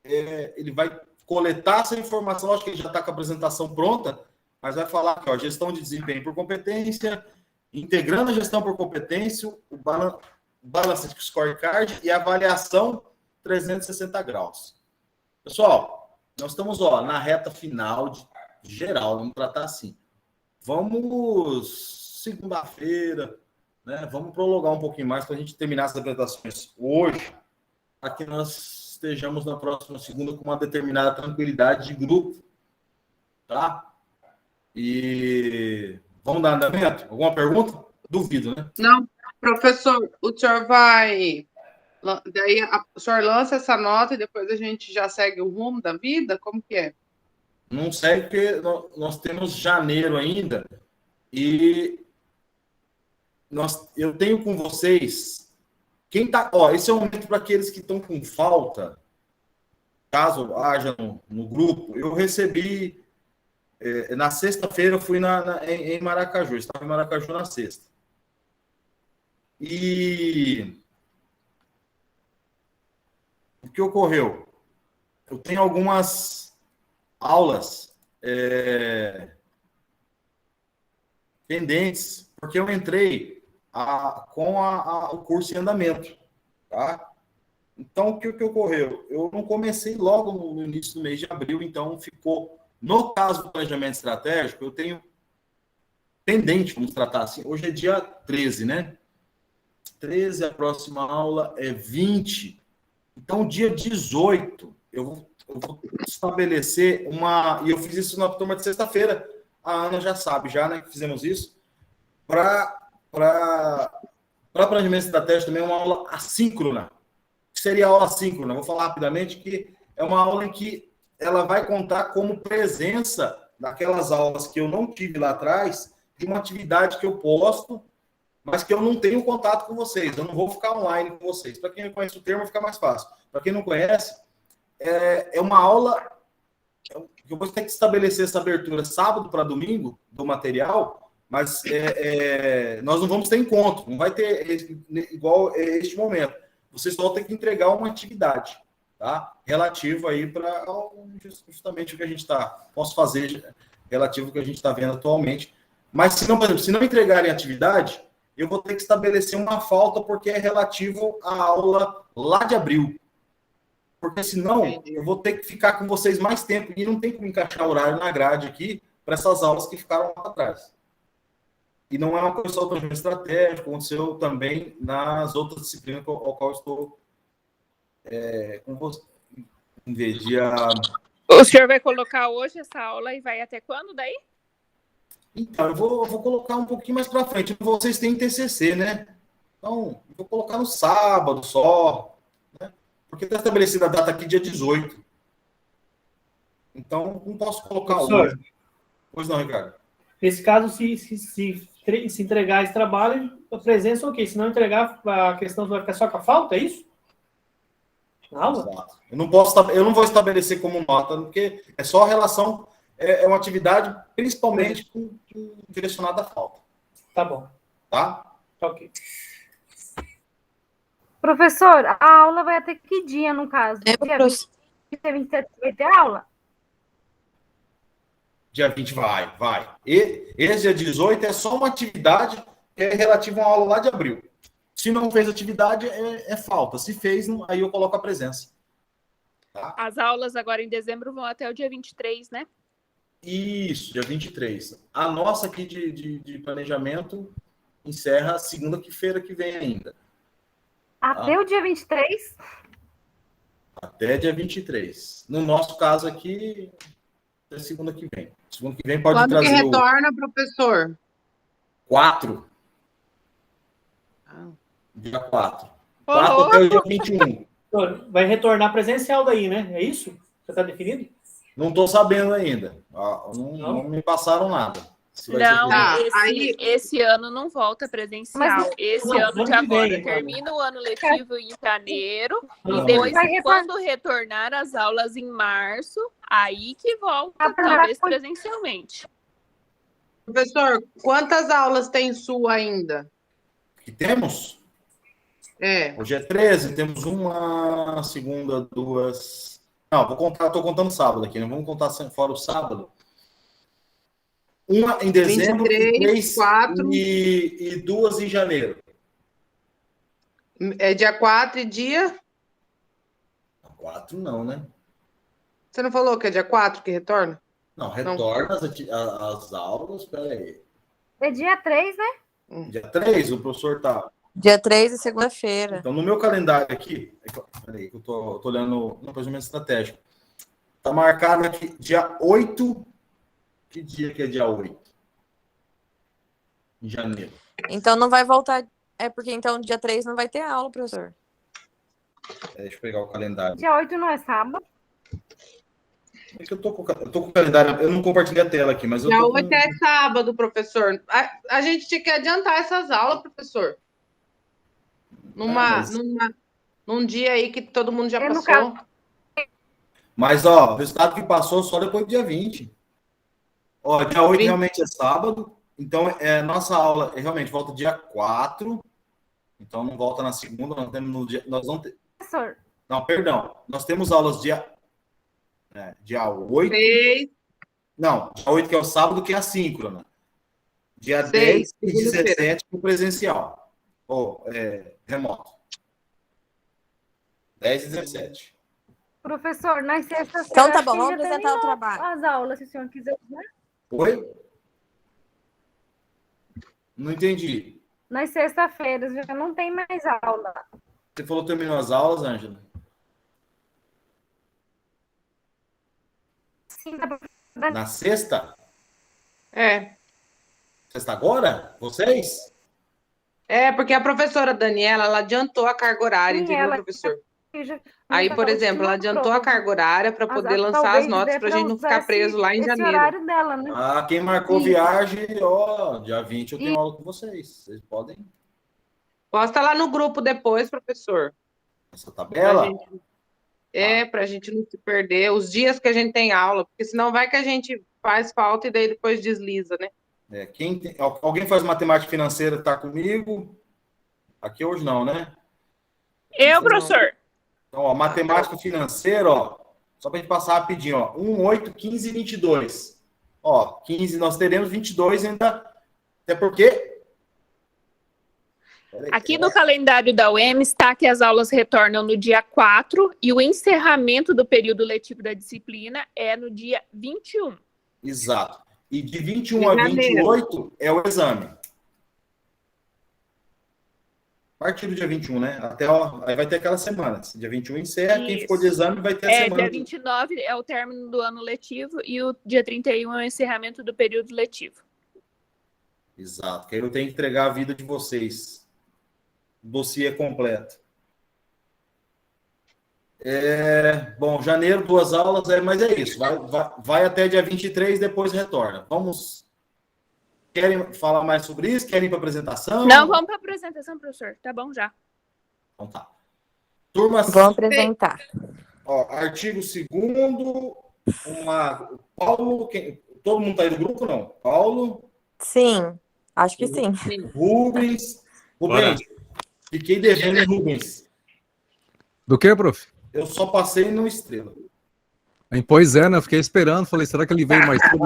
ele vai coletar essa informação. Acho que ele já está com a apresentação pronta, mas vai falar aqui, ó, gestão de desempenho por competência, integrando a gestão por competência, o Balance Scorecard e a avaliação 360 graus. Pessoal, nós estamos na reta final de geral, vamos tratar assim. Vamos, segunda-feira, né? Vamos prolongar um pouquinho mais para a gente terminar as apresentações hoje, para que nós estejamos na próxima segunda com uma determinada tranquilidade de grupo, tá? E vamos dar andamento? Alguma pergunta? Duvido, né? Não, professor, o senhor vai... Daí o senhor lança essa nota e depois a gente já segue o rumo da vida? Como que é? Não sei, porque nós temos janeiro ainda e eu tenho com vocês... Quem tá... esse é o momento para aqueles que estão com falta, caso haja no grupo. Eu recebi... na sexta-feira eu fui em Maracaju, estava em Maracaju na sexta. E o que ocorreu? Eu tenho algumas aulas pendentes, porque eu entrei com o curso em andamento, tá? Então, o que ocorreu? Eu não comecei logo no início do mês de abril, então ficou... No caso do planejamento estratégico, eu tenho pendente, vamos tratar assim. Hoje é dia 13, né? 13, a próxima aula é 20. Então, dia 18, eu vou estabelecer e eu fiz isso na turma de sexta-feira. A Ana já sabe, né, que fizemos isso. Para planejamento estratégico também é uma aula assíncrona. O que seria a aula assíncrona? Vou falar rapidamente que é uma aula em que ela vai contar como presença daquelas aulas que eu não tive lá atrás, de uma atividade que eu posto, mas que eu não tenho contato com vocês. Eu não vou ficar online com vocês. Para quem conhece o termo, fica mais fácil. Para quem não conhece, é uma aula que eu vou ter que estabelecer essa abertura sábado para domingo do material, mas nós não vamos ter encontro. Não vai ter igual este momento. Vocês só vão ter que entregar uma atividade, tá? Relativo aí para justamente o que a gente posso fazer relativo ao que a gente está vendo atualmente. Mas se não, por exemplo, se não entregarem atividade, eu vou ter que estabelecer uma falta porque é relativo à aula lá de abril. Porque senão eu vou ter que ficar com vocês mais tempo e não tem como encaixar horário na grade aqui para essas aulas que ficaram lá atrás. E não é uma coisa só do estratégico, aconteceu também nas outras disciplinas ao qual eu estou com você. Em vez de O senhor vai colocar hoje essa aula e vai até quando daí? Então, eu vou colocar um pouquinho mais para frente. Vocês têm TCC, né? Então, eu vou colocar no sábado só, né? Porque está estabelecida a data aqui, dia 18. Então, não posso colocar hoje. Pois não, Ricardo. Nesse caso, se entregar esse trabalho, a presença, ok. Se não entregar, a questão vai ficar só com a falta, é isso? Eu não vou estabelecer como nota, porque é só relação, é uma atividade principalmente direcionada à falta. Tá bom. Tá? Ok. Professor, a aula vai até que dia, no caso? Dia 27 vai ter aula? Dia 20 vai. E esse dia 18 é só uma atividade que é relativa a uma aula lá de abril. Se não fez atividade, é falta. Se fez, aí eu coloco a presença. Tá? As aulas agora em dezembro vão até o dia 23, né? Isso, dia 23. A nossa aqui de planejamento encerra segunda-feira que vem ainda. Até o dia 23? Até dia 23. No nosso caso aqui, é segunda que vem. Segunda que vem pode Quando trazer que retorna, professor? 4. Dia 4. 4 até o dia 21. Vai retornar presencial daí, né? É isso? Você está definido? Não estou sabendo ainda. Não me passaram nada. Não, esse ano não volta presencial. Esse ano de agora termina o ano letivo em janeiro e depois, quando retornar as aulas em março, aí que volta, talvez presencialmente. Professor, quantas aulas tem sua ainda? Que temos? Hoje é 13, temos uma, segunda, duas... Não, vou contar, estou contando sábado aqui, não vamos contar fora o sábado. Uma em dezembro 23, 4. e duas em janeiro. É dia 4 e dia... 4 não, né? Você não falou que é dia 4 que retorna? Não, retorna as aulas, peraí. É dia 3, né? Dia 3, o professor tá... Dia 3 e segunda-feira. Então, no meu calendário aqui, peraí, que eu tô olhando no planejamento estratégico. Tá marcado aqui dia 8. Que dia que é dia 8? Em janeiro. Então não vai voltar. É porque então dia 3 não vai ter aula, professor. Deixa eu pegar o calendário. Dia 8 não é sábado? É que eu tô com o calendário, eu não compartilhei a tela aqui, mas eu Dia tô 8 é sábado, professor. A gente tinha que adiantar essas aulas, professor. Num dia aí que todo mundo já passou. Mas, ó, o resultado que passou só depois do dia 20. Ó, dia 8 realmente é sábado. Então, nossa aula realmente volta dia 4. Então, não volta na segunda. Nós temos no dia... Nós não, Professor. Não, perdão. Nós temos aulas dia 8. 6. Não, dia 8 que é o sábado, que é assíncrona. Dia 10 e 17 para o presencial. Ou remoto. 10 e 17. Professor, nas sextas-feiras... Então tá bom, vamos apresentar o trabalho. As aulas, se o senhor quiser usar. Oi? Não entendi. Nas sextas-feiras já não tem mais aula. Você falou que terminou as aulas, Ângela? Sim, na sexta? Sexta agora? Vocês? Porque a professora Daniela, ela adiantou a carga horária, entendeu, professor? Aí, por exemplo, ela adiantou a carga horária para poder lançar as notas para a gente não ficar preso lá em janeiro. Horário dela, né? Quem marcou viagem, dia 20 eu tenho aula com vocês. Vocês podem... Posta lá no grupo depois, professor. Essa tabela? Para a gente não se perder os dias que a gente tem aula, porque senão vai que a gente faz falta e daí depois desliza, né? Alguém faz matemática financeira, tá comigo? Aqui hoje não, né? Eu, professor. Então, ó, matemática financeira, ó, só para a gente passar rapidinho, ó, 1, 8, 15 e 22. Ó, 15, nós teremos 22 ainda, até porque... Aqui no calendário da UEM está que as aulas retornam no dia 4 e o encerramento do período letivo da disciplina é no dia 21. Exato. E de 21 a 28 é o exame. A partir do dia 21, né? Aí vai ter aquelas semanas. Dia 21 encerra, Isso. Quem ficou de exame vai ter a semana. Dia 29 é o término do ano letivo e o dia 31 é o encerramento do período letivo. Exato, que aí eu tenho que entregar a vida de vocês. Dossiê completo. Bom, janeiro, 2 aulas, mas é isso. Vai até dia 23, depois retorna. Querem falar mais sobre isso? Querem ir para a apresentação? Não, vamos para a apresentação, professor. Tá bom já. Então tá. Turma, vamos apresentar. Ó, artigo 2º, Paulo, todo mundo tá aí do grupo, não? Paulo? Sim, acho que sim. Rubens, fiquei devendo em Rubens. Do que, prof? Eu só passei no Estrela. Pois é, né? Eu fiquei esperando, falei, será que ele veio mais cedo?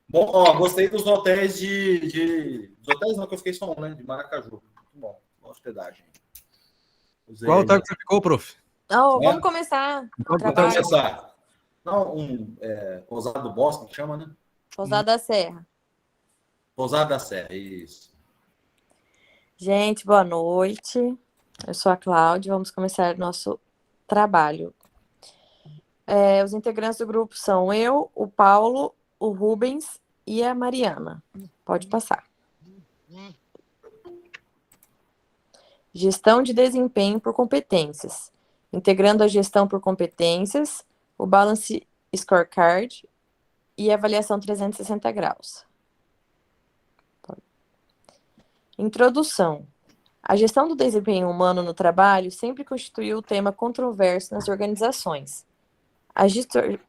Bom, ó, gostei dos hotéis dos hotéis não, que eu fiquei só né? De Maracaju. Muito bom, boa hospedagem. Qual hotel que você ficou, prof? Vamos começar. Vamos começar. Não, Pousada do Bosque, que chama, né? Pousada da Serra. Pousada da Serra, isso. Gente, boa noite. Eu sou a Cláudia, vamos começar nosso trabalho. Os integrantes do grupo são eu, o Paulo, o Rubens e a Mariana. Pode passar. Gestão de desempenho por competências. Integrando a gestão por competências, o Balance Scorecard e a avaliação 360 graus. Introdução. A gestão do desempenho humano no trabalho sempre constituiu o tema controverso nas organizações. As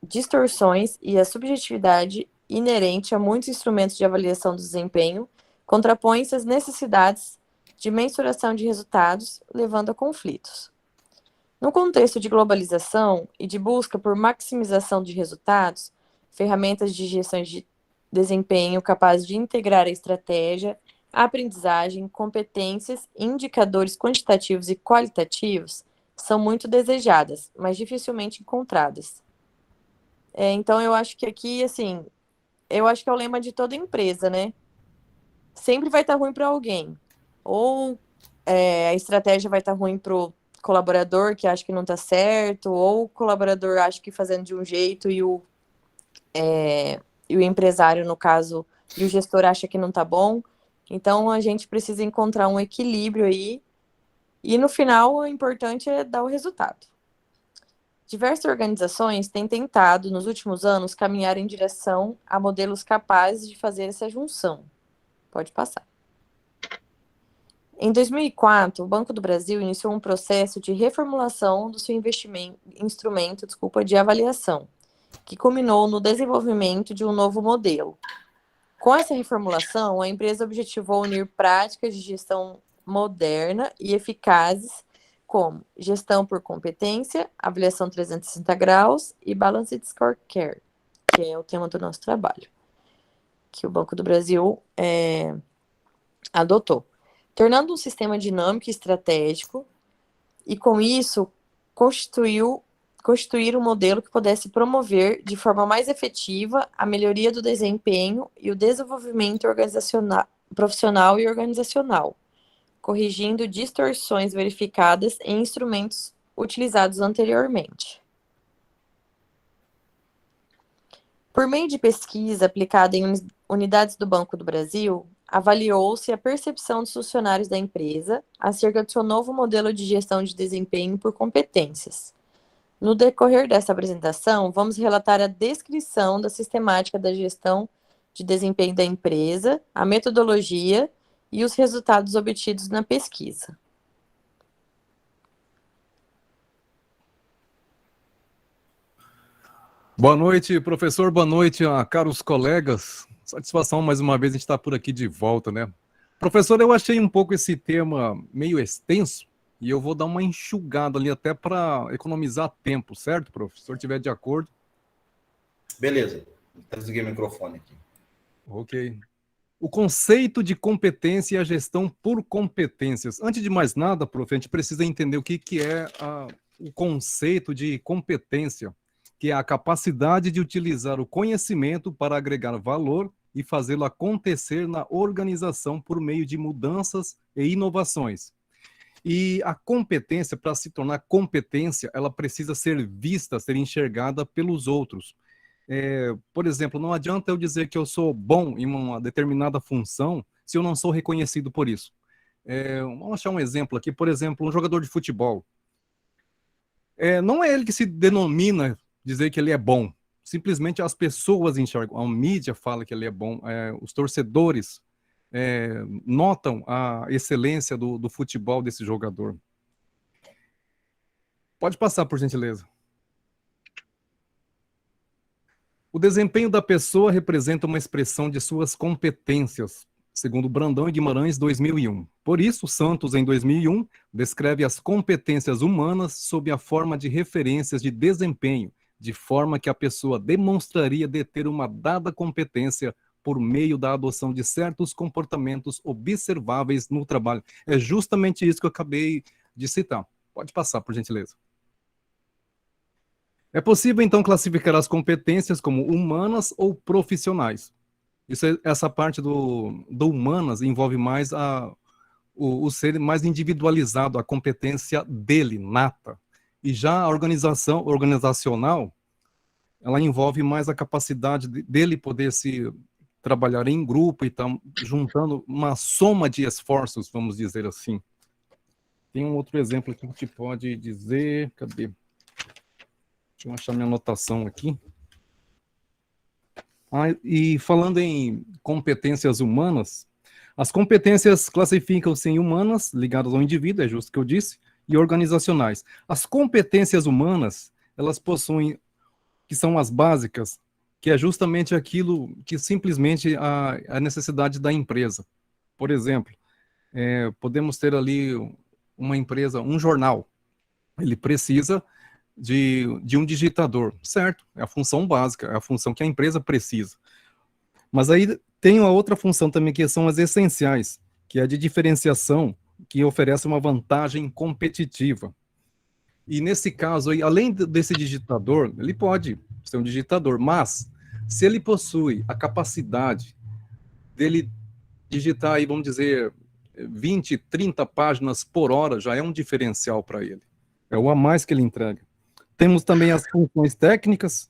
distorções e a subjetividade inerente a muitos instrumentos de avaliação do desempenho contrapõe-se às necessidades de mensuração de resultados, levando a conflitos. No contexto de globalização e de busca por maximização de resultados, ferramentas de gestão de desempenho capazes de integrar a estratégia, a aprendizagem, competências, indicadores quantitativos e qualitativos são muito desejadas, mas dificilmente encontradas. Então, eu acho que aqui, assim, eu acho que é o lema de toda empresa, né? Sempre vai estar ruim para alguém. Ou a estratégia vai estar ruim para o colaborador que acha que não está certo, ou o colaborador acha que fazendo de um jeito e o empresário, no caso, e o gestor acha que não está bom. Então, a gente precisa encontrar um equilíbrio aí. E, no final, o importante é dar o resultado. Diversas organizações têm tentado, nos últimos anos, caminhar em direção a modelos capazes de fazer essa junção. Pode passar. Em 2004, o Banco do Brasil iniciou um processo de reformulação do seu instrumento de avaliação, que culminou no desenvolvimento de um novo modelo. Com essa reformulação, a empresa objetivou unir práticas de gestão moderna e eficazes, como gestão por competência, avaliação 360 graus e Balanced Scorecard, que é o tema do nosso trabalho, que o Banco do Brasil adotou, tornando um sistema dinâmico e estratégico, e com isso constituir um modelo que pudesse promover de forma mais efetiva a melhoria do desempenho e o desenvolvimento profissional e organizacional, corrigindo distorções verificadas em instrumentos utilizados anteriormente. Por meio de pesquisa aplicada em unidades do Banco do Brasil, avaliou-se a percepção dos funcionários da empresa acerca do seu novo modelo de gestão de desempenho por competências. No decorrer dessa apresentação, vamos relatar a descrição da sistemática da gestão de desempenho da empresa, a metodologia e os resultados obtidos na pesquisa. Boa noite, professor. Boa noite, caros colegas. Satisfação, mais uma vez, a gente está por aqui de volta, né? Professor, eu achei um pouco esse tema meio extenso e eu vou dar uma enxugada ali até para economizar tempo, certo, professor? Se o senhor estiver de acordo. Beleza. Desliguei o microfone aqui. Ok. O conceito de competência e a gestão por competências. Antes de mais nada, prof, a gente precisa entender o que é o conceito de competência, que é a capacidade de utilizar o conhecimento para agregar valor e fazê-lo acontecer na organização por meio de mudanças e inovações. E a competência, para se tornar competência, ela precisa ser vista, ser enxergada pelos outros. Por exemplo, não adianta eu dizer que eu sou bom em uma determinada função se eu não sou reconhecido por isso. Vamos achar um exemplo aqui, por exemplo, um jogador de futebol. Não é ele que se denomina dizer que ele é bom. Simplesmente as pessoas enxergam, a mídia fala que ele é bom, os torcedores notam a excelência do futebol desse jogador. Pode passar, por gentileza. O desempenho da pessoa representa uma expressão de suas competências, segundo Brandão e Guimarães, 2001. Por isso, Santos, em 2001, descreve as competências humanas sob a forma de referências de desempenho, de forma que a pessoa demonstraria deter uma dada competência por meio da adoção de certos comportamentos observáveis no trabalho. É justamente isso que eu acabei de citar. Pode passar, por gentileza. É possível, então, classificar as competências como humanas ou profissionais. Essa parte do humanas envolve mais o ser mais individualizado, a competência dele, nata. E já a organizacional, ela envolve mais a capacidade dele poder se trabalhar em grupo e estar juntando uma soma de esforços, vamos dizer assim. Tem um outro exemplo que a gente pode dizer, cadê? Deixa eu achar minha anotação aqui. E falando em competências humanas, as competências classificam-se em humanas, ligadas ao indivíduo, é justo que eu disse, e organizacionais. As competências humanas, elas possuem, que são as básicas, que é justamente aquilo que simplesmente a necessidade da empresa. Por exemplo, podemos ter ali uma empresa, um jornal, ele precisa de um digitador, certo? É a função básica, é a função que a empresa precisa. Mas aí tem uma outra função também, que são as essenciais, que é a de diferenciação, que oferece uma vantagem competitiva. E nesse caso, aí, além desse digitador, ele pode ser um digitador, mas se ele possui a capacidade dele digitar aí, vamos dizer, 20, 30 páginas por hora, já é um diferencial para ele. É o a mais que ele entrega. Temos também as funções técnicas,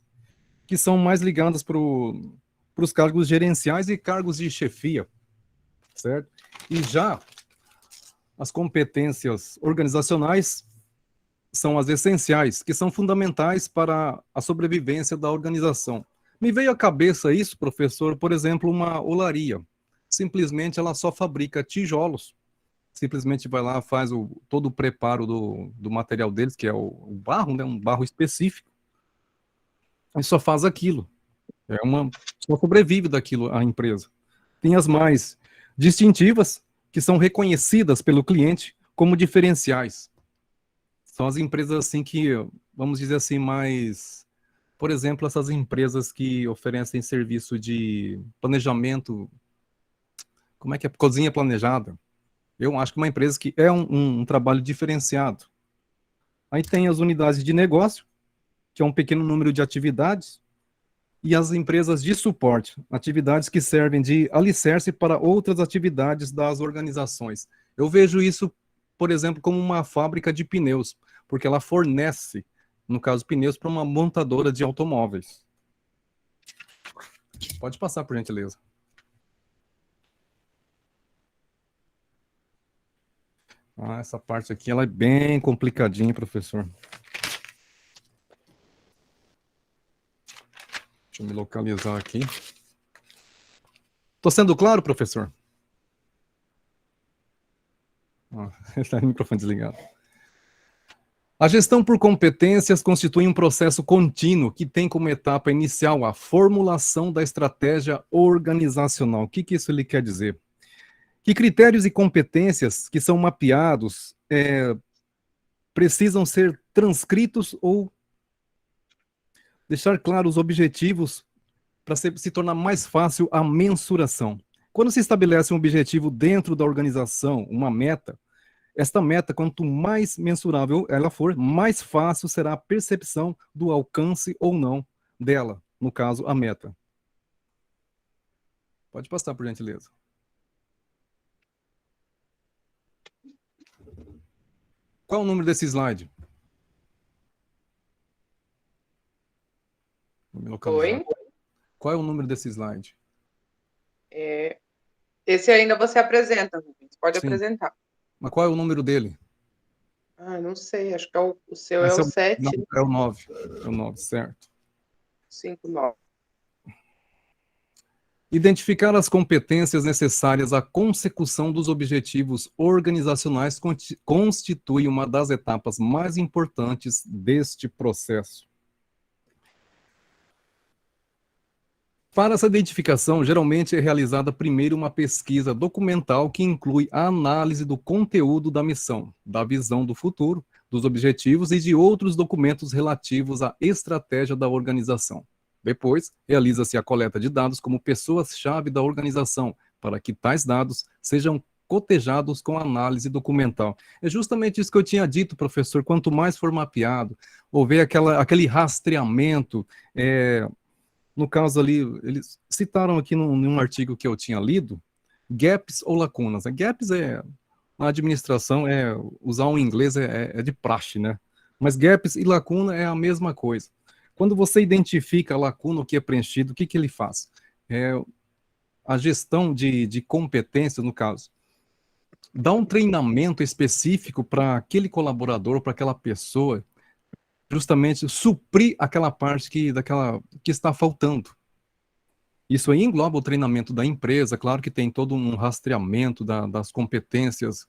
que são mais ligadas para os cargos gerenciais e cargos de chefia, certo? E já as competências organizacionais são as essenciais, que são fundamentais para a sobrevivência da organização. Me veio à cabeça isso, professor, por exemplo, uma olaria. Simplesmente ela só fabrica tijolos, simplesmente vai lá, faz todo o preparo do material deles, que é o barro, né, um barro específico, e só faz aquilo. Só sobrevive daquilo a empresa. Tem as mais distintivas, que são reconhecidas pelo cliente como diferenciais. São as empresas assim que, vamos dizer assim, mais... Por exemplo, essas empresas que oferecem serviço de planejamento, como é que é? Cozinha planejada. Eu acho que uma empresa que é um trabalho diferenciado. Aí tem as unidades de negócio, que é um pequeno número de atividades, e as empresas de suporte, atividades que servem de alicerce para outras atividades das organizações. Eu vejo isso, por exemplo, como uma fábrica de pneus, porque ela fornece, no caso, pneus para uma montadora de automóveis. Pode passar, por gentileza. Essa parte aqui ela é bem complicadinha, professor. Deixa eu me localizar aqui. Estou sendo claro, professor? Está o microfone desligado. A gestão por competências constitui um processo contínuo que tem como etapa inicial a formulação da estratégia organizacional. O que isso ele quer dizer? Que critérios e competências que são mapeados precisam ser transcritos ou deixar claros os objetivos para se tornar mais fácil a mensuração. Quando se estabelece um objetivo dentro da organização, uma meta, esta meta, quanto mais mensurável ela for, mais fácil será a percepção do alcance ou não dela, no caso, a meta. Pode passar, por gentileza. Qual é o número desse slide? Vou me localizar. Oi? Qual é o número desse slide? Esse ainda você apresenta, Rubens. Pode Sim. apresentar. Mas qual é o número dele? Não sei, acho que o seu é o 7. Não, é o 9. É o 9, certo. 5, 9. Identificar as competências necessárias à consecução dos objetivos organizacionais constitui uma das etapas mais importantes deste processo. Para essa identificação, geralmente é realizada primeiro uma pesquisa documental que inclui a análise do conteúdo da missão, da visão do futuro, dos objetivos e de outros documentos relativos à estratégia da organização. Depois, realiza-se a coleta de dados como pessoas-chave da organização, para que tais dados sejam cotejados com a análise documental. É justamente isso que eu tinha dito, professor, quanto mais for mapeado, houver aquele rastreamento, no caso ali, eles citaram aqui num artigo que eu tinha lido, gaps ou lacunas. Gaps na administração, usar um inglês é de praxe, né? Mas gaps e lacuna é a mesma coisa. Quando você identifica a lacuna, o que é preenchido, o que ele faz? A gestão de competência, no caso, dá um treinamento específico para aquele colaborador, para aquela pessoa, justamente suprir aquela parte que está faltando. Isso aí engloba o treinamento da empresa, claro que tem todo um rastreamento das competências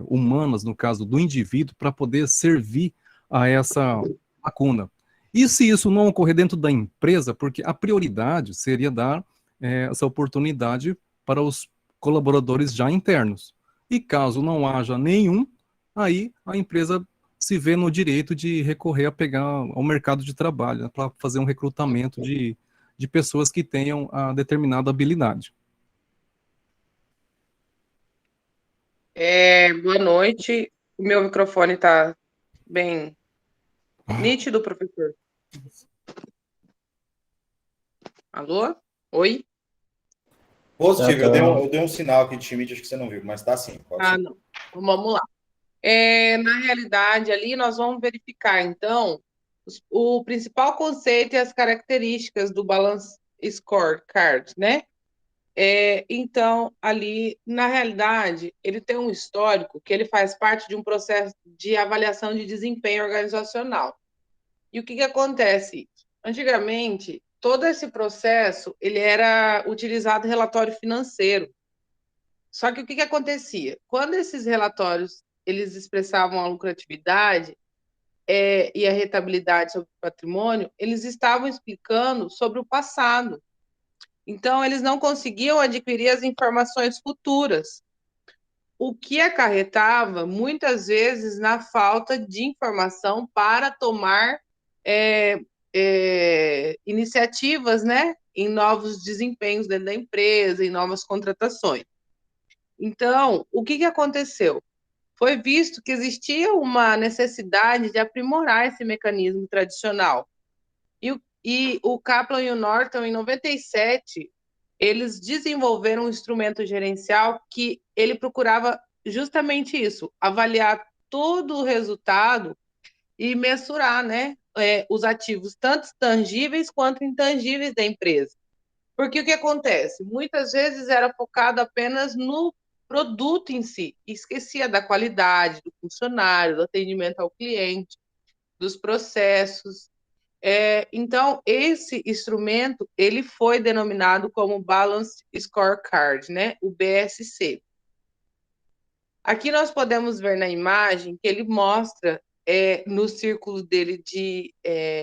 humanas, no caso do indivíduo, para poder servir a essa lacuna. E se isso não ocorrer dentro da empresa, porque a prioridade seria dar essa oportunidade para os colaboradores já internos. E caso não haja nenhum, aí a empresa se vê no direito de recorrer a pegar ao mercado de trabalho, né, para fazer um recrutamento de pessoas que tenham a determinada habilidade. Boa noite. O meu microfone está bem nítido, professor? Alô? Oi? Positivo, eu dei um sinal aqui de Schmidt, acho que você não viu, mas tá assim. Não. Então, vamos lá. Na realidade, ali nós vamos verificar, então, o principal conceito e as características do Balance Scorecard, né? Então, ali, na realidade, ele tem um histórico que ele faz parte de um processo de avaliação de desempenho organizacional. E o que acontece? Antigamente, todo esse processo ele era utilizado em relatório financeiro. Só que o que acontecia? Quando esses relatórios eles expressavam a lucratividade e a rentabilidade sobre o patrimônio, eles estavam explicando sobre o passado. Então, eles não conseguiam adquirir as informações futuras, o que acarretava, muitas vezes, na falta de informação para tomar iniciativas, né, em novos desempenhos dentro da empresa, em novas contratações. Então, o que aconteceu? Foi visto que existia uma necessidade de aprimorar esse mecanismo tradicional. E o Kaplan e o Norton, em 97, eles desenvolveram um instrumento gerencial que ele procurava justamente isso, avaliar todo o resultado e mensurar, né, os ativos, tanto tangíveis quanto intangíveis da empresa. Porque o que acontece? Muitas vezes era focado apenas no produto em si, e esquecia da qualidade do funcionário, do atendimento ao cliente, dos processos. Então, esse instrumento ele foi denominado como Balanced Scorecard, né? O BSC. Aqui nós podemos ver na imagem que ele mostra no círculo dele de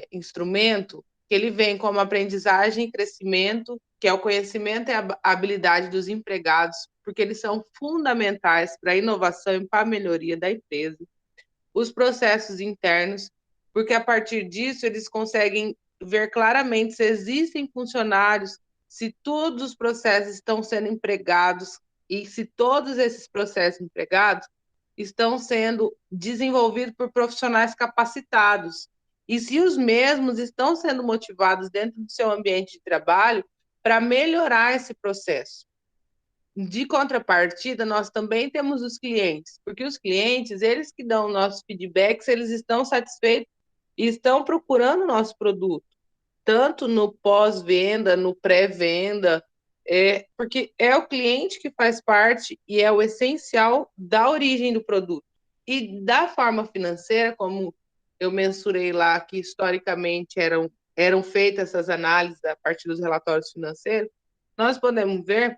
instrumento, que ele vem como aprendizagem e crescimento, que é o conhecimento e a habilidade dos empregados, porque eles são fundamentais para a inovação e para a melhoria da empresa. Os processos internos, porque a partir disso eles conseguem ver claramente se existem funcionários, se todos os processos estão sendo empregados e se todos esses processos empregados estão sendo desenvolvidos por profissionais capacitados e se os mesmos estão sendo motivados dentro do seu ambiente de trabalho para melhorar esse processo. De contrapartida, nós também temos os clientes, porque os clientes, eles que dão nossos feedbacks, eles estão satisfeitos e estão procurando o nosso produto, tanto no pós-venda, no pré-venda, porque é o cliente que faz parte e é o essencial da origem do produto. E da forma financeira, como eu mensurei lá, que historicamente eram feitas essas análises a partir dos relatórios financeiros, nós podemos ver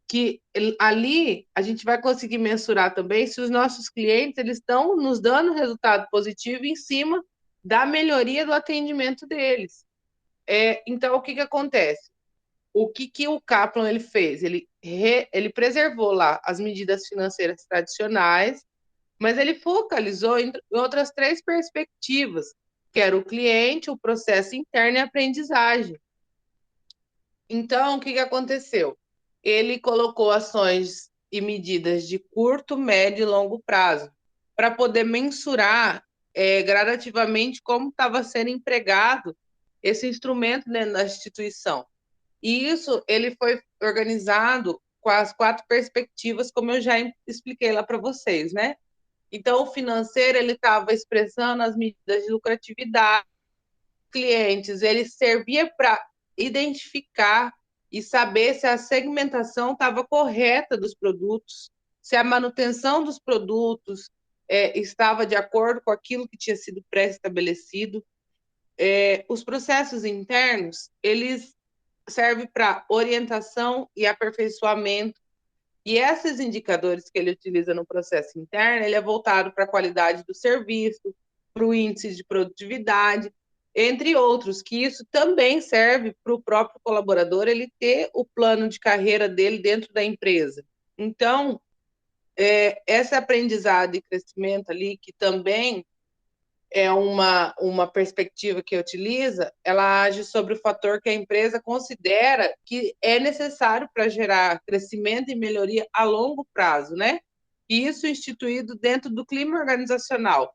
que ali a gente vai conseguir mensurar também se os nossos clientes eles estão nos dando resultado positivo em cima da melhoria do atendimento deles. Então, o que acontece? O que o Kaplan ele fez? Ele preservou lá as medidas financeiras tradicionais, mas ele focalizou em outras 3 perspectivas, que era o cliente, o processo interno e a aprendizagem. Então, o que aconteceu? Ele colocou ações e medidas de curto, médio e longo prazo, para poder mensurar gradativamente como estava sendo empregado esse instrumento dentro da instituição. E isso ele foi organizado com as 4 perspectivas, como eu já expliquei lá para vocês, né? Então, o financeiro ele estava expressando as medidas de lucratividade, clientes, ele servia para identificar e saber se a segmentação estava correta dos produtos, se a manutenção dos produtos estava de acordo com aquilo que tinha sido pré-estabelecido. Os processos internos, eles servem para orientação e aperfeiçoamento, e esses indicadores que ele utiliza no processo interno, ele é voltado para a qualidade do serviço, para o índice de produtividade, entre outros, que isso também serve para o próprio colaborador ele ter o plano de carreira dele dentro da empresa. Então, esse aprendizado e crescimento ali, que também é uma perspectiva que utiliza, ela age sobre o fator que a empresa considera que é necessário para gerar crescimento e melhoria a longo prazo, né? E isso instituído dentro do clima organizacional.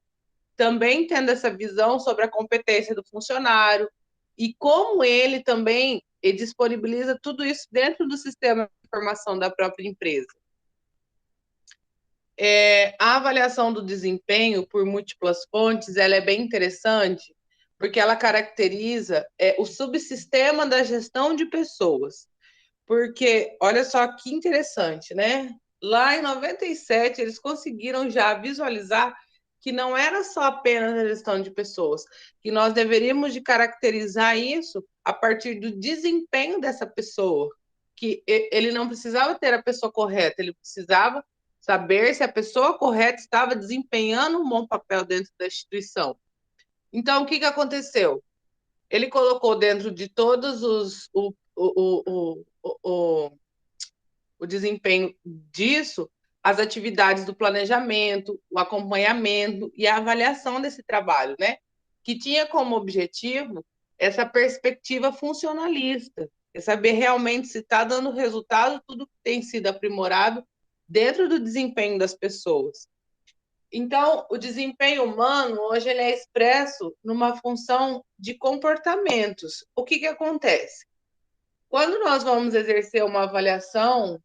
Também tendo essa visão sobre a competência do funcionário e como ele também disponibiliza tudo isso dentro do sistema de informação da própria empresa. A avaliação do desempenho por múltiplas fontes, ela é bem interessante, porque ela caracteriza o subsistema da gestão de pessoas. Porque, olha só que interessante, né? Lá em 97, eles conseguiram já visualizar que não era só apenas a gestão de pessoas, que nós deveríamos de caracterizar isso a partir do desempenho dessa pessoa, que ele não precisava ter a pessoa correta, ele precisava saber se a pessoa correta estava desempenhando um bom papel dentro da instituição. Então, o que aconteceu? Ele colocou dentro de todos o desempenho disso, as atividades do planejamento, o acompanhamento e a avaliação desse trabalho, né? Que tinha como objetivo essa perspectiva funcionalista, é saber realmente se está dando resultado tudo que tem sido aprimorado dentro do desempenho das pessoas. Então, o desempenho humano, hoje, ele é expresso numa função de comportamentos. O que acontece? Quando nós vamos exercer uma avaliação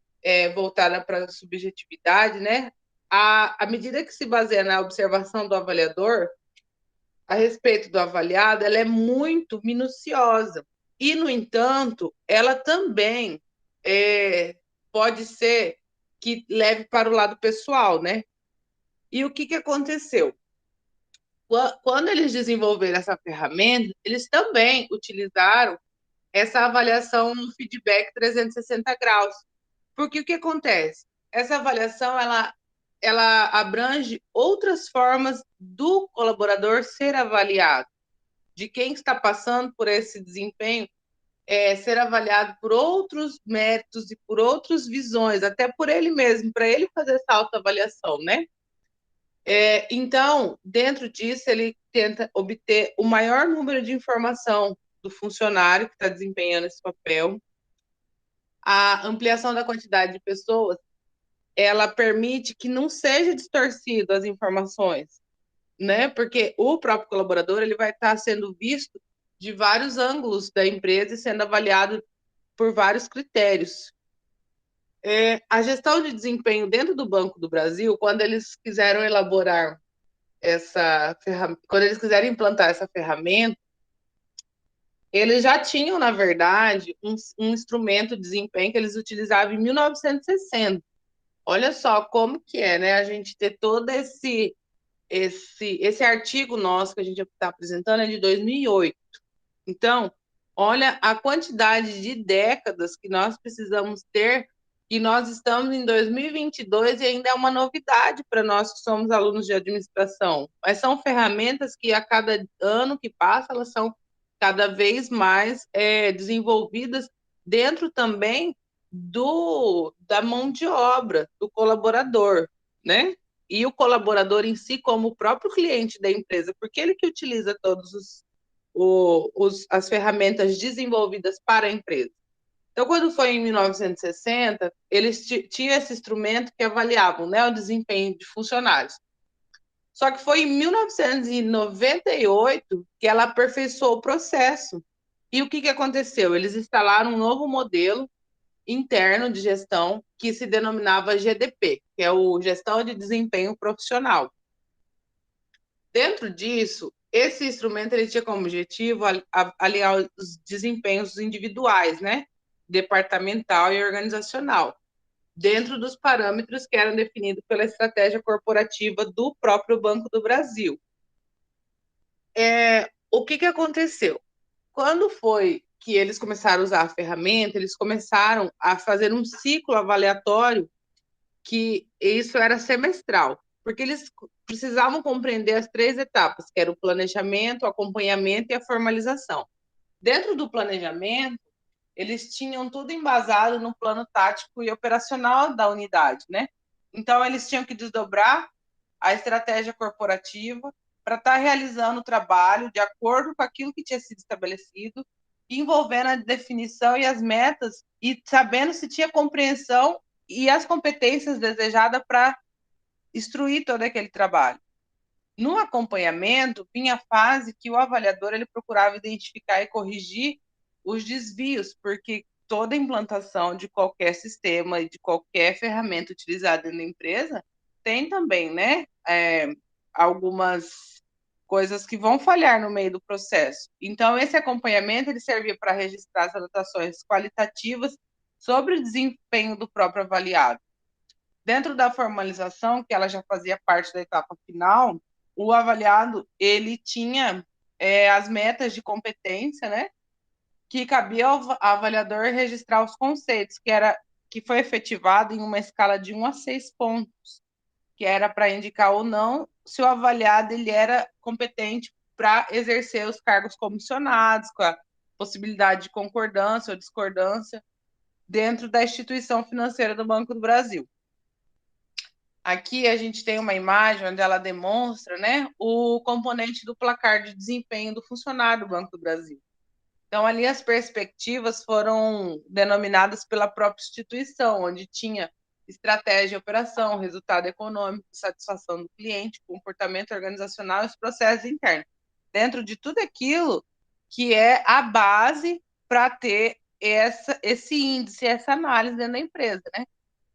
voltada para a subjetividade, né, à medida que se baseia na observação do avaliador a respeito do avaliado, ela é muito minuciosa. E, no entanto, ela também pode ser que leve para o lado pessoal, né? E o que aconteceu? Quando eles desenvolveram essa ferramenta, eles também utilizaram essa avaliação no feedback 360 graus. Porque o que acontece? Essa avaliação, ela abrange outras formas do colaborador ser avaliado, de quem está passando por esse desempenho, ser avaliado por outros méritos e por outras visões, até por ele mesmo, para ele fazer essa autoavaliação, né? Então, dentro disso, ele tenta obter o maior número de informação do funcionário que está desempenhando esse papel. A ampliação da quantidade de pessoas, ela permite que não seja distorcido as informações, né? Porque o próprio colaborador, ele vai estar sendo visto de vários ângulos da empresa e sendo avaliado por vários critérios. A gestão de desempenho dentro do Banco do Brasil, quando eles quiseram elaborar essa ferramenta, quando eles quiserem implantar essa ferramenta, eles já tinham, na verdade, um instrumento de desempenho que eles utilizavam em 1960. Olha só como que né? A gente ter todo esse artigo nosso que a gente está apresentando é de 2008. Então, olha a quantidade de décadas que nós precisamos ter, e nós estamos em 2022 e ainda é uma novidade para nós que somos alunos de administração. Mas são ferramentas que a cada ano que passa, elas são cada vez mais desenvolvidas dentro também da mão de obra, do colaborador, né? E o colaborador em si como o próprio cliente da empresa, porque ele que utiliza todas as ferramentas desenvolvidas para a empresa. Então, quando foi em 1960, eles tinham esse instrumento que avaliavam, né, o desempenho de funcionários. Só que foi em 1998 que ela aperfeiçoou o processo. E o que aconteceu? Eles instalaram um novo modelo interno de gestão que se denominava GDP, que é o Gestão de Desempenho Profissional. Dentro disso, esse instrumento ele tinha como objetivo aliar os desempenhos individuais, né, departamental e organizacional, dentro dos parâmetros que eram definidos pela estratégia corporativa do próprio Banco do Brasil. O que aconteceu? Quando foi que eles começaram a usar a ferramenta, eles começaram a fazer um ciclo avaliatório, que isso era semestral, porque eles precisavam compreender as 3 etapas, que era o planejamento, o acompanhamento e a formalização. Dentro do planejamento, eles tinham tudo embasado no plano tático e operacional da unidade, né? Então, eles tinham que desdobrar a estratégia corporativa para estar realizando o trabalho de acordo com aquilo que tinha sido estabelecido, envolvendo a definição e as metas, e sabendo se tinha compreensão e as competências desejadas para instruir todo aquele trabalho. No acompanhamento, vinha a fase que o avaliador ele procurava identificar e corrigir os desvios, porque toda implantação de qualquer sistema e de qualquer ferramenta utilizada na empresa tem também, né, algumas coisas que vão falhar no meio do processo. Então, esse acompanhamento ele servia para registrar as anotações qualitativas sobre o desempenho do próprio avaliado. Dentro da formalização, que ela já fazia parte da etapa final, o avaliado ele tinha as metas de competência, né? Que cabia ao avaliador registrar os conceitos, que foi efetivado em uma escala de 1 a 6 pontos, que era para indicar ou não se o avaliado ele era competente para exercer os cargos comissionados, com a possibilidade de concordância ou discordância dentro da instituição financeira do Banco do Brasil. Aqui a gente tem uma imagem onde ela demonstra, né, o componente do placar de desempenho do funcionário do Banco do Brasil. Então, ali as perspectivas foram denominadas pela própria instituição, onde tinha estratégia, operação, resultado econômico, satisfação do cliente, comportamento organizacional e os processos internos. Dentro de tudo aquilo que é a base para ter esse índice, essa análise dentro da empresa, né?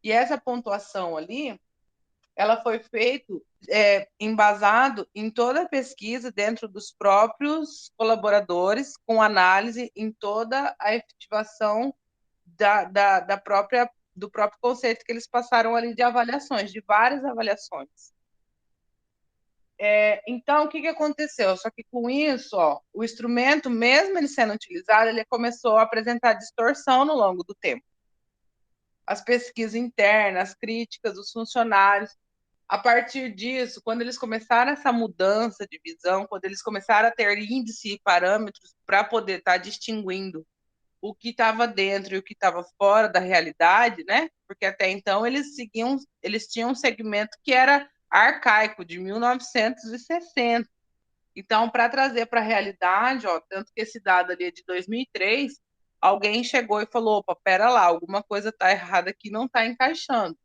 E essa pontuação ali, ela foi feita embasado em toda a pesquisa dentro dos próprios colaboradores, com análise em toda a efetivação do próprio conceito que eles passaram ali de avaliações, de várias avaliações. Então, o que aconteceu? Só que com isso, o instrumento, mesmo ele sendo utilizado, ele começou a apresentar distorção no longo do tempo. As pesquisas internas, as críticas dos funcionários. A partir disso, quando eles começaram essa mudança de visão, quando eles começaram a ter índice e parâmetros para poder estar distinguindo o que estava dentro e o que estava fora da realidade, né? Porque até então eles tinham um segmento que era arcaico, de 1960. Então, para trazer para a realidade, tanto que esse dado ali é de 2003, alguém chegou e falou, opa, pera lá, alguma coisa está errada aqui, não está encaixando.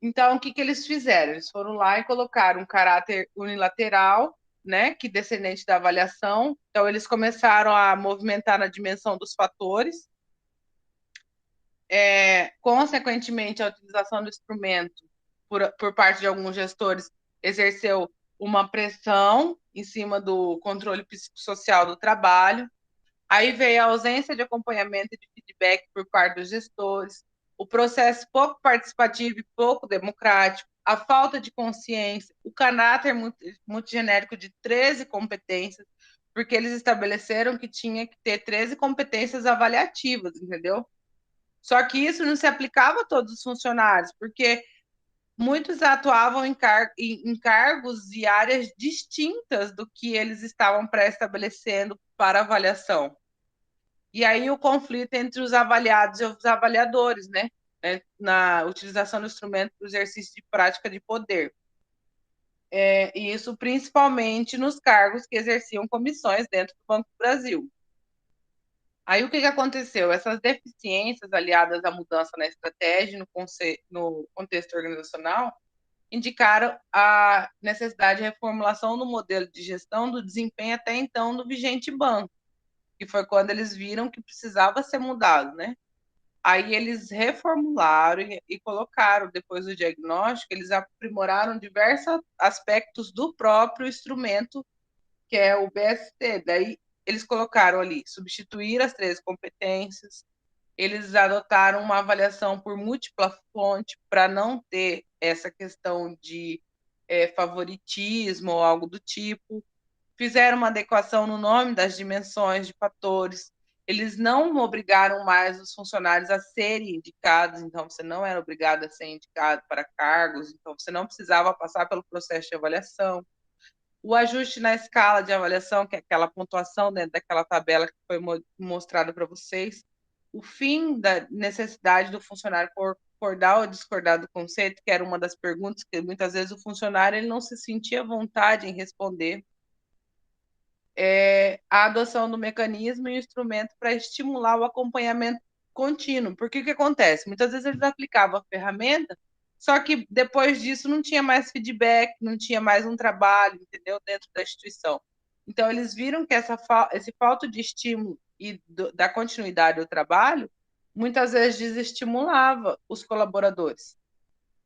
Então, o que eles fizeram? Eles foram lá e colocaram um caráter unilateral, né, que descendente da avaliação. Então, eles começaram a movimentar na dimensão dos fatores. Consequentemente, a utilização do instrumento, por parte de alguns gestores, exerceu uma pressão em cima do controle psicossocial do trabalho. Aí veio a ausência de acompanhamento e de feedback por parte dos gestores, o processo pouco participativo e pouco democrático, a falta de consciência, o caráter muito genérico de 13 competências, porque eles estabeleceram que tinha que ter 13 competências avaliativas, entendeu? Só que isso não se aplicava a todos os funcionários, porque muitos atuavam em cargos e áreas distintas do que eles estavam pré-estabelecendo para avaliação. E aí o conflito entre os avaliados e os avaliadores, né? Na utilização do instrumento para o exercício de prática de poder. E isso principalmente nos cargos que exerciam comissões dentro do Banco do Brasil. Aí o que aconteceu? Essas deficiências aliadas à mudança na estratégia, no contexto organizacional, indicaram a necessidade de reformulação do modelo de gestão do desempenho até então do vigente banco, que foi quando eles viram que precisava ser mudado, né? Aí eles reformularam e colocaram, depois do diagnóstico, eles aprimoraram diversos aspectos do próprio instrumento, que é o BST. Daí eles colocaram ali, substituir as 13 competências, eles adotaram uma avaliação por múltipla fonte para não ter essa questão de favoritismo ou algo do tipo. Fizeram uma adequação no nome das dimensões de fatores. Eles não obrigaram mais os funcionários a serem indicados, então você não era obrigado a ser indicado para cargos, então você não precisava passar pelo processo de avaliação. O ajuste na escala de avaliação, que é aquela pontuação dentro daquela tabela que foi mostrada para vocês, o fim da necessidade do funcionário concordar ou discordar do conceito, que era uma das perguntas que muitas vezes o funcionário ele não se sentia à vontade em responder, a adoção do mecanismo e o instrumento para estimular o acompanhamento contínuo. Porque o que acontece? Muitas vezes eles aplicavam a ferramenta, só que depois disso não tinha mais feedback, não tinha mais um trabalho, entendeu? Dentro da instituição. Então, eles viram que esse falta de estímulo e da continuidade do trabalho, muitas vezes desestimulava os colaboradores.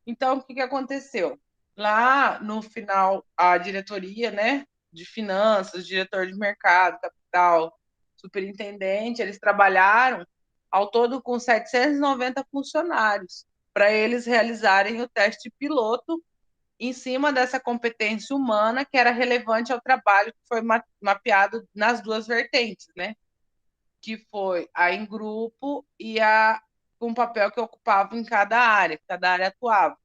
Então, o que aconteceu? Lá, no final, a diretoria, né, de finanças, diretor de mercado, capital, superintendente, eles trabalharam ao todo com 790 funcionários para eles realizarem o teste piloto em cima dessa competência humana que era relevante ao trabalho que foi mapeado nas duas vertentes, né? Que foi a em grupo e a com o papel que ocupava em cada área atuava.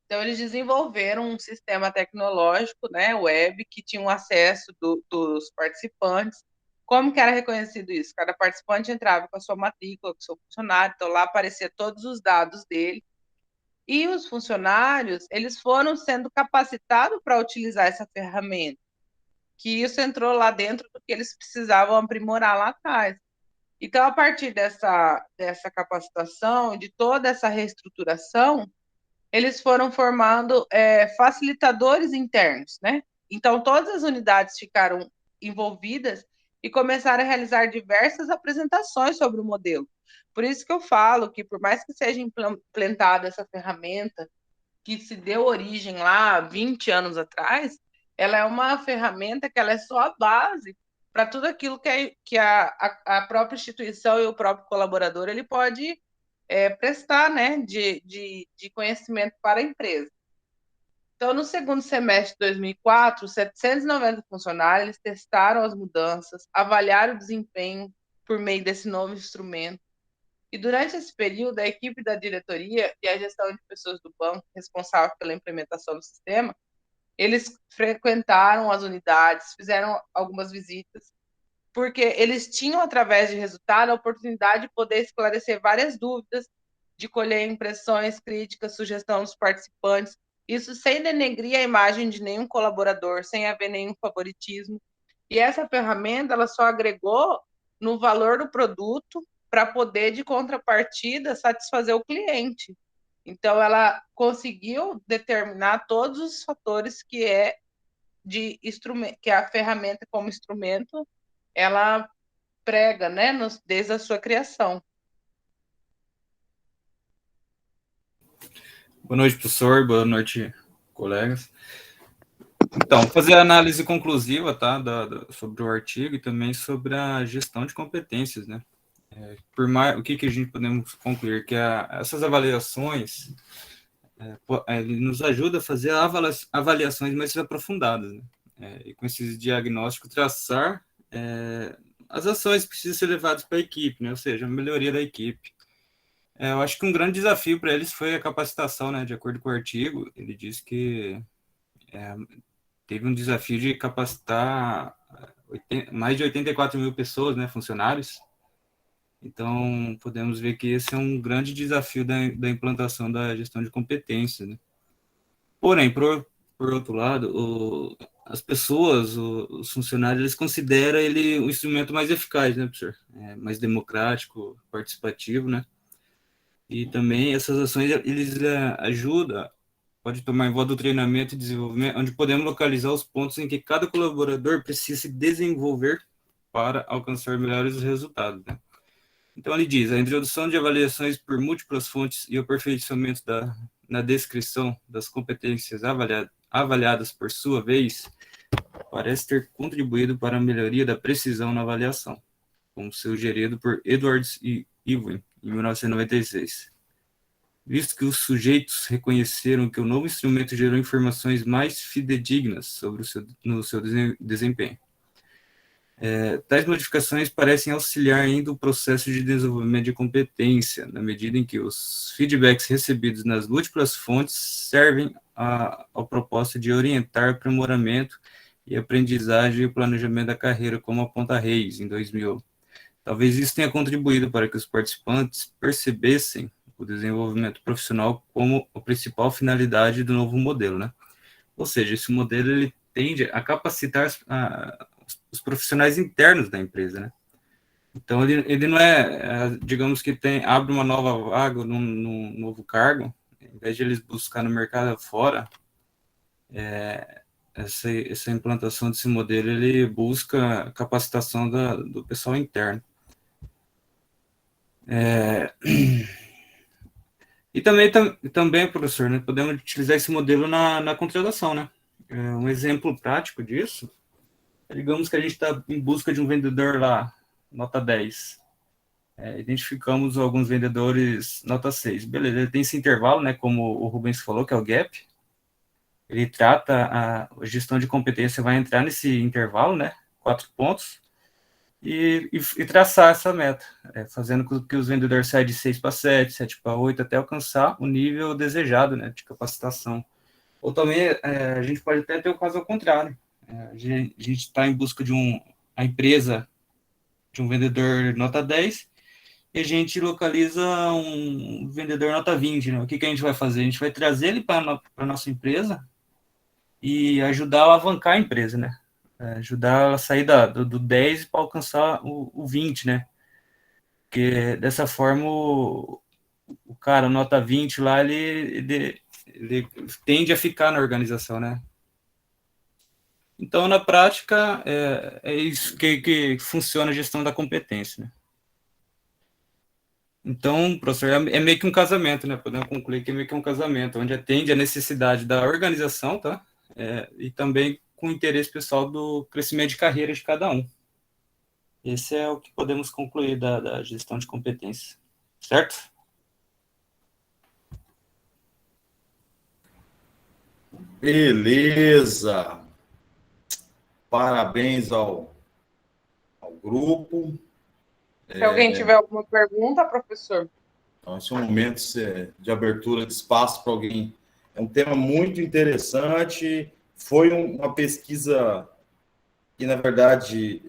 Então, eles desenvolveram um sistema tecnológico, né, web, que tinha um acesso dos participantes. Como que era reconhecido isso? Cada participante entrava com a sua matrícula, com o seu funcionário, então lá aparecia todos os dados dele. E os funcionários, eles foram sendo capacitados para utilizar essa ferramenta, que isso entrou lá dentro do que eles precisavam aprimorar lá atrás. Então, a partir dessa capacitação, de toda essa reestruturação, eles foram formando facilitadores internos, né? Então, todas as unidades ficaram envolvidas e começaram a realizar diversas apresentações sobre o modelo. Por isso que eu falo que, por mais que seja implementada essa ferramenta, que se deu origem lá 20 anos atrás, ela é uma ferramenta que ela é só a base para tudo aquilo que a própria instituição e o próprio colaborador ele pode prestar, né, de conhecimento para a empresa. Então, no segundo semestre de 2004, 790 funcionários eles testaram as mudanças, avaliaram o desempenho por meio desse novo instrumento. E durante esse período, a equipe da diretoria e a gestão de pessoas do banco responsável pela implementação do sistema, eles frequentaram as unidades, fizeram algumas visitas, porque eles tinham, através de resultado, a oportunidade de poder esclarecer várias dúvidas, de colher impressões, críticas, sugestão dos participantes, isso sem denegrir a imagem de nenhum colaborador, sem haver nenhum favoritismo. E essa ferramenta, ela só agregou no valor do produto para poder, de contrapartida, satisfazer o cliente. Então, ela conseguiu determinar todos os fatores que a ferramenta como instrumento ela prega, né, desde a sua criação. Boa noite, professor. Boa noite, colegas. Então, fazer a análise conclusiva, tá, sobre o artigo e também sobre a gestão de competências, né? O que a gente podemos concluir? Que essas avaliações nos ajudam a fazer avaliações mais aprofundadas, né? E com esses diagnósticos traçar as ações que precisam ser levadas para a equipe, né? Ou seja, a melhoria da equipe. Eu acho que um grande desafio para eles foi a capacitação, né? De acordo com o artigo, ele diz que teve um desafio de capacitar mais de 84 mil pessoas, né? Funcionários. Então, podemos ver que esse é um grande desafio da implantação da gestão de competências, né? Porém, por outro lado, as pessoas, os funcionários, eles consideram ele um instrumento mais eficaz, né, professor? Mais democrático, participativo, né? E também essas ações, eles ajudam, pode tomar em volta do treinamento e desenvolvimento, onde podemos localizar os pontos em que cada colaborador precisa se desenvolver para alcançar melhores resultados, né? Então, ele diz, a introdução de avaliações por múltiplas fontes e o aperfeiçoamento na descrição das competências avaliadas por sua vez, parece ter contribuído para a melhoria da precisão na avaliação, como sugerido por Edwards e Ewing, em 1996. Visto que os sujeitos reconheceram que o novo instrumento gerou informações mais fidedignas sobre no seu desempenho. Tais modificações parecem auxiliar ainda o processo de desenvolvimento de competência, na medida em que os feedbacks recebidos nas múltiplas fontes servem ao propósito de orientar aprimoramento e aprendizagem e o planejamento da carreira, como aponta Reis, em 2000. Talvez isso tenha contribuído para que os participantes percebessem o desenvolvimento profissional como a principal finalidade do novo modelo, né? Ou seja, esse modelo ele tende a capacitar os profissionais internos da empresa, né? Então, ele não digamos que abre uma nova vaga num novo cargo, em vez de eles buscar no mercado fora, essa implantação desse modelo, ele busca a capacitação do pessoal interno. E também, professor, né, podemos utilizar esse modelo na contratação, né? Um exemplo prático disso, digamos que a gente está em busca de um vendedor lá, nota 10. Identificamos alguns vendedores nota 6. Beleza, ele tem esse intervalo, né, como o Rubens falou, que é o gap. Ele trata a gestão de competência, vai entrar nesse intervalo, né, 4 pontos, e traçar essa meta, fazendo com que os vendedores saiam de 6 para 7, 7 para 8, até alcançar o nível desejado, né, de capacitação. Ou também a gente pode até ter o caso ao contrário. A gente está em busca de a empresa de um vendedor nota 10 e a gente localiza um vendedor nota 20. Né? O que a gente vai fazer? A gente vai trazer ele para a nossa empresa e ajudar a alavancar a empresa, né? Ajudar ela a sair do 10 para alcançar o 20, né? Porque dessa forma o cara nota 20 lá, ele tende a ficar na organização, né? Então, na prática, é isso que funciona a gestão da competência, né? Então, professor, é meio que um casamento, né? Podemos concluir que é meio que um casamento, onde atende a necessidade da organização, tá? E também com o interesse pessoal do crescimento de carreira de cada um. Esse é o que podemos concluir da gestão de competência, certo? Beleza. Parabéns ao grupo. Se alguém tiver alguma pergunta, professor. Então, esse é um momento de abertura de espaço para alguém. É um tema muito interessante. Foi uma pesquisa que, na verdade,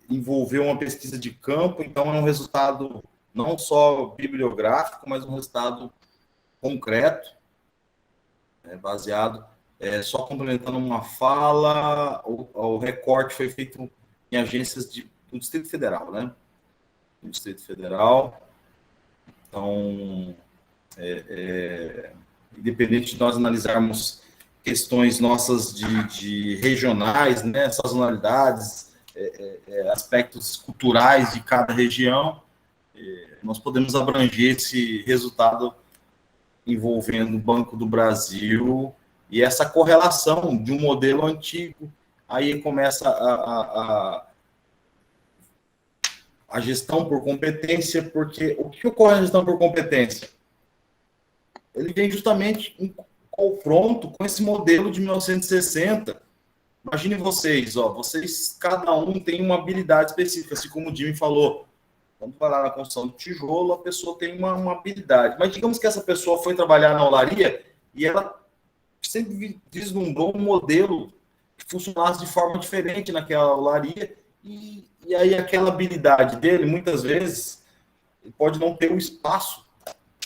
envolveu uma pesquisa de campo, então é um resultado não só bibliográfico, mas um resultado concreto, baseado, só complementando uma fala, o recorte foi feito em agências do Distrito Federal, né? Do Distrito Federal. Então, independente de nós analisarmos questões nossas de regionais, né, sazonalidades, aspectos culturais de cada região, nós podemos abranger esse resultado envolvendo o Banco do Brasil e essa correlação de um modelo antigo. Aí começa a gestão por competência, porque o que ocorre na gestão por competência? Ele vem justamente em confronto com esse modelo de 1960. Imaginem vocês, vocês, cada um tem uma habilidade específica, assim como o Jimmy falou. Quando vai lá na construção do tijolo, a pessoa tem uma habilidade. Mas digamos que essa pessoa foi trabalhar na olaria e ela sempre vislumbrou um modelo que funcionasse de forma diferente naquela olaria, e aí aquela habilidade dele, muitas vezes, pode não ter o espaço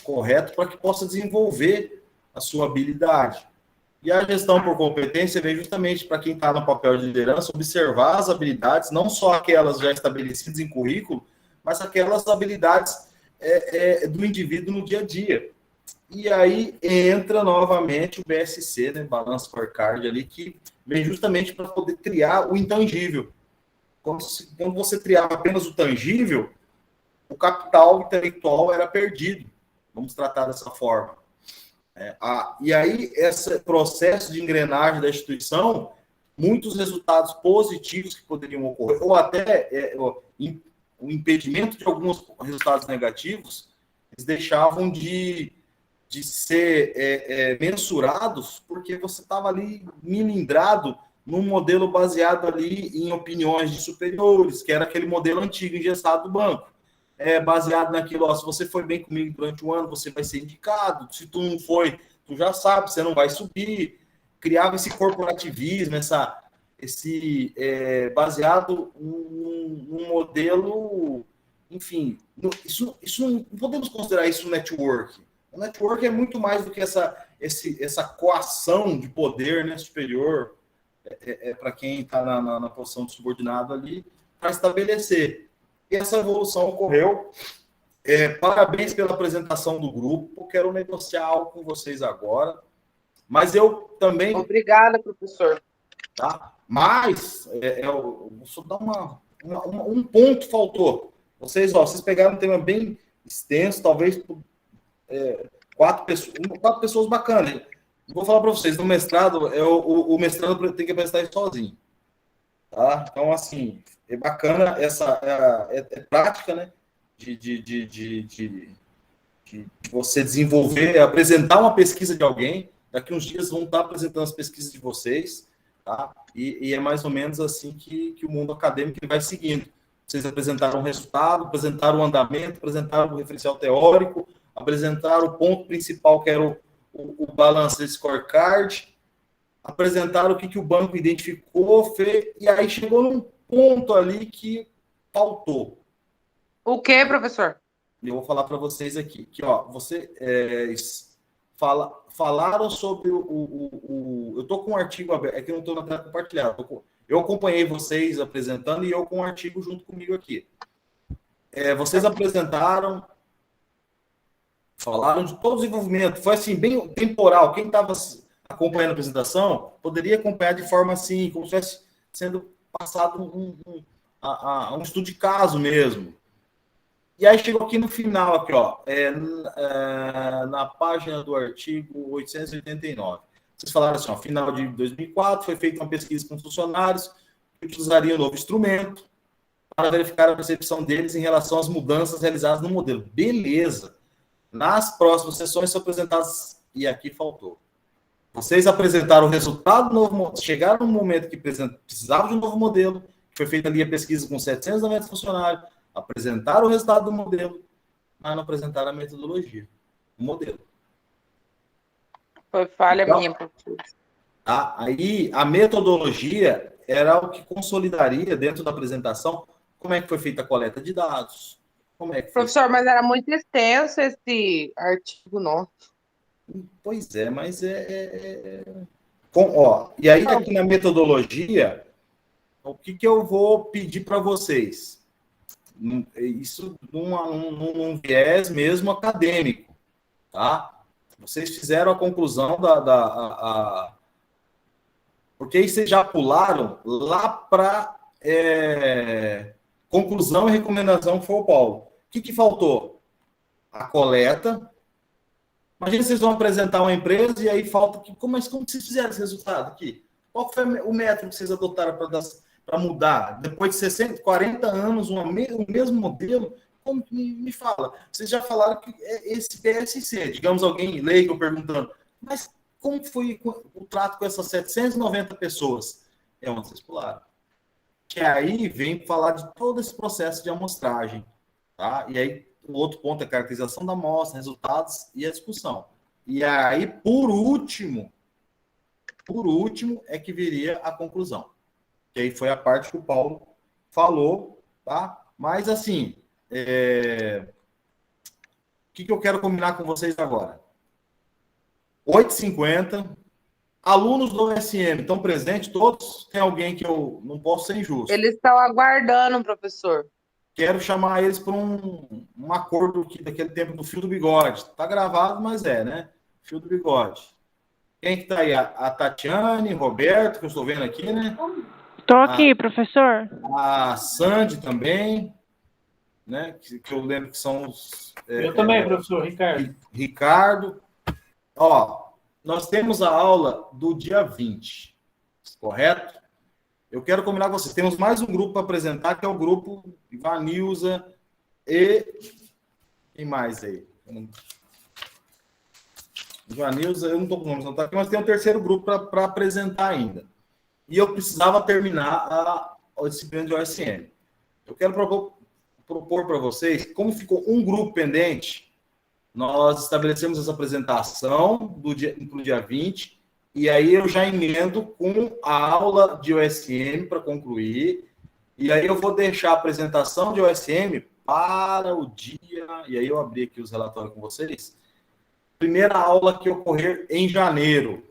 correto para que possa desenvolver a sua habilidade. E a gestão por competência vem justamente para quem está no papel de liderança, observar as habilidades, não só aquelas já estabelecidas em currículo, mas aquelas habilidades do indivíduo no dia a dia. E aí entra novamente o BSC, né, Balance Scorecard, ali, que vem justamente para poder triar o intangível. Quando você triava apenas o tangível, o capital intelectual era perdido. Vamos tratar dessa forma. E aí, esse processo de engrenagem da instituição, muitos resultados positivos que poderiam ocorrer, ou até o impedimento de alguns resultados negativos, eles deixavam de ser mensurados, porque você estava ali milindrado num modelo baseado ali em opiniões de superiores, que era aquele modelo antigo, engessado do banco. Baseado naquilo, se você foi bem comigo durante um ano, você vai ser indicado, se tu não foi, tu já sabe, você não vai subir. Criava esse corporativismo, baseado num modelo enfim, isso não podemos considerar isso um network. O network é muito mais do que essa coação de poder, né, superior, para quem está na posição de subordinado ali, para estabelecer. E essa evolução ocorreu. Parabéns pela apresentação do grupo. Quero negociar algo com vocês agora. Mas eu também... Obrigada, professor. Tá? Mas, eu só dar um ponto faltou. Vocês pegaram um tema bem extenso, talvez quatro pessoas bacanas. Vou falar para vocês, no mestrado, o mestrado tem que apresentar isso sozinho. Tá? Então, assim, é bacana prática, né? De você desenvolver, apresentar uma pesquisa de alguém. Daqui uns dias vão estar apresentando as pesquisas de vocês, tá? E é mais ou menos assim que o mundo acadêmico vai seguindo. Vocês apresentaram o resultado, apresentaram o andamento, apresentaram o referencial teórico, apresentaram o ponto principal, que era o Balance Scorecard, apresentaram o que o banco identificou, fez, e aí chegou num ponto ali que faltou. O que, professor? Eu vou falar para vocês aqui, que vocês falaram sobre eu estou com um artigo aberto, é que eu não estou na tela compartilhada, eu acompanhei vocês apresentando e eu com um artigo junto comigo aqui. Vocês apresentaram, falaram de todo o desenvolvimento, foi assim, bem temporal. Quem estava acompanhando a apresentação poderia acompanhar de forma assim, como se estivesse sendo passado um estudo de caso mesmo. E aí chegou aqui no final, aqui, na página do artigo 889. Vocês falaram assim, final de 2004, foi feita uma pesquisa com funcionários que utilizariam um novo instrumento para verificar a percepção deles em relação às mudanças realizadas no modelo. Beleza. Nas próximas sessões são apresentadas, e aqui faltou. Vocês apresentaram o resultado do novo modelo, chegaram no momento que precisavam de um novo modelo, foi feita ali a pesquisa com 790 funcionários, apresentaram o resultado do modelo, mas não apresentaram a metodologia, o modelo. Foi falha minha, professor. Tá? Aí, a metodologia era o que consolidaria dentro da apresentação como é que foi feita a coleta de dados. Professor, mas era muito extenso esse artigo nosso. Pois é, mas e aí, aqui na metodologia, o que eu vou pedir para vocês? Isso num viés mesmo acadêmico, tá? Vocês fizeram a conclusão porque aí vocês já pularam lá para conclusão e recomendação que foi o Paulo. O que faltou? A coleta. Imagina vocês vão apresentar uma empresa e aí falta... Como vocês fizeram esse resultado aqui? Qual foi o método que vocês adotaram para mudar? Depois de 60, 40 anos, o mesmo modelo? Como me fala? Vocês já falaram que é esse PSC. Digamos, alguém leigo perguntando, mas como foi o trato com essas 790 pessoas? É onde vocês pularam. Que aí vem falar de todo esse processo de amostragem. Tá? E aí, o outro ponto é a caracterização da amostra, resultados e a discussão. E aí, por último, é que viria a conclusão. Que aí foi a parte que o Paulo falou, tá? Mas, assim, o que eu quero combinar com vocês agora? 8h50, alunos do OSM estão presentes, todos? Tem alguém que eu não posso ser injusto? Eles estão aguardando, professor. Quero chamar eles para um acordo daquele tempo do fio do bigode. Está gravado, mas né? Fio do bigode. Quem que está aí? A Tatiane, Roberto, que eu estou vendo aqui, né? Estou aqui, professor. A Sandy também, né? Que eu lembro que são os... eu também, professor, Ricardo. Ricardo. Nós temos a aula do dia 20, correto? Eu quero combinar com vocês. Temos mais um grupo para apresentar, que é o grupo Ivanilza e... Quem mais aí? Ivanilza, eu não estou com o nome, não está aqui, mas tem um terceiro grupo para apresentar ainda. E eu precisava terminar a disciplina de OSM. Eu quero propor para vocês, como ficou um grupo pendente, nós estabelecemos essa apresentação para o dia 20, e aí eu já emendo com a aula de OSM para concluir, e aí eu vou deixar a apresentação de OSM para o dia, e aí eu abri aqui os relatórios com vocês, primeira aula que ocorrer em janeiro.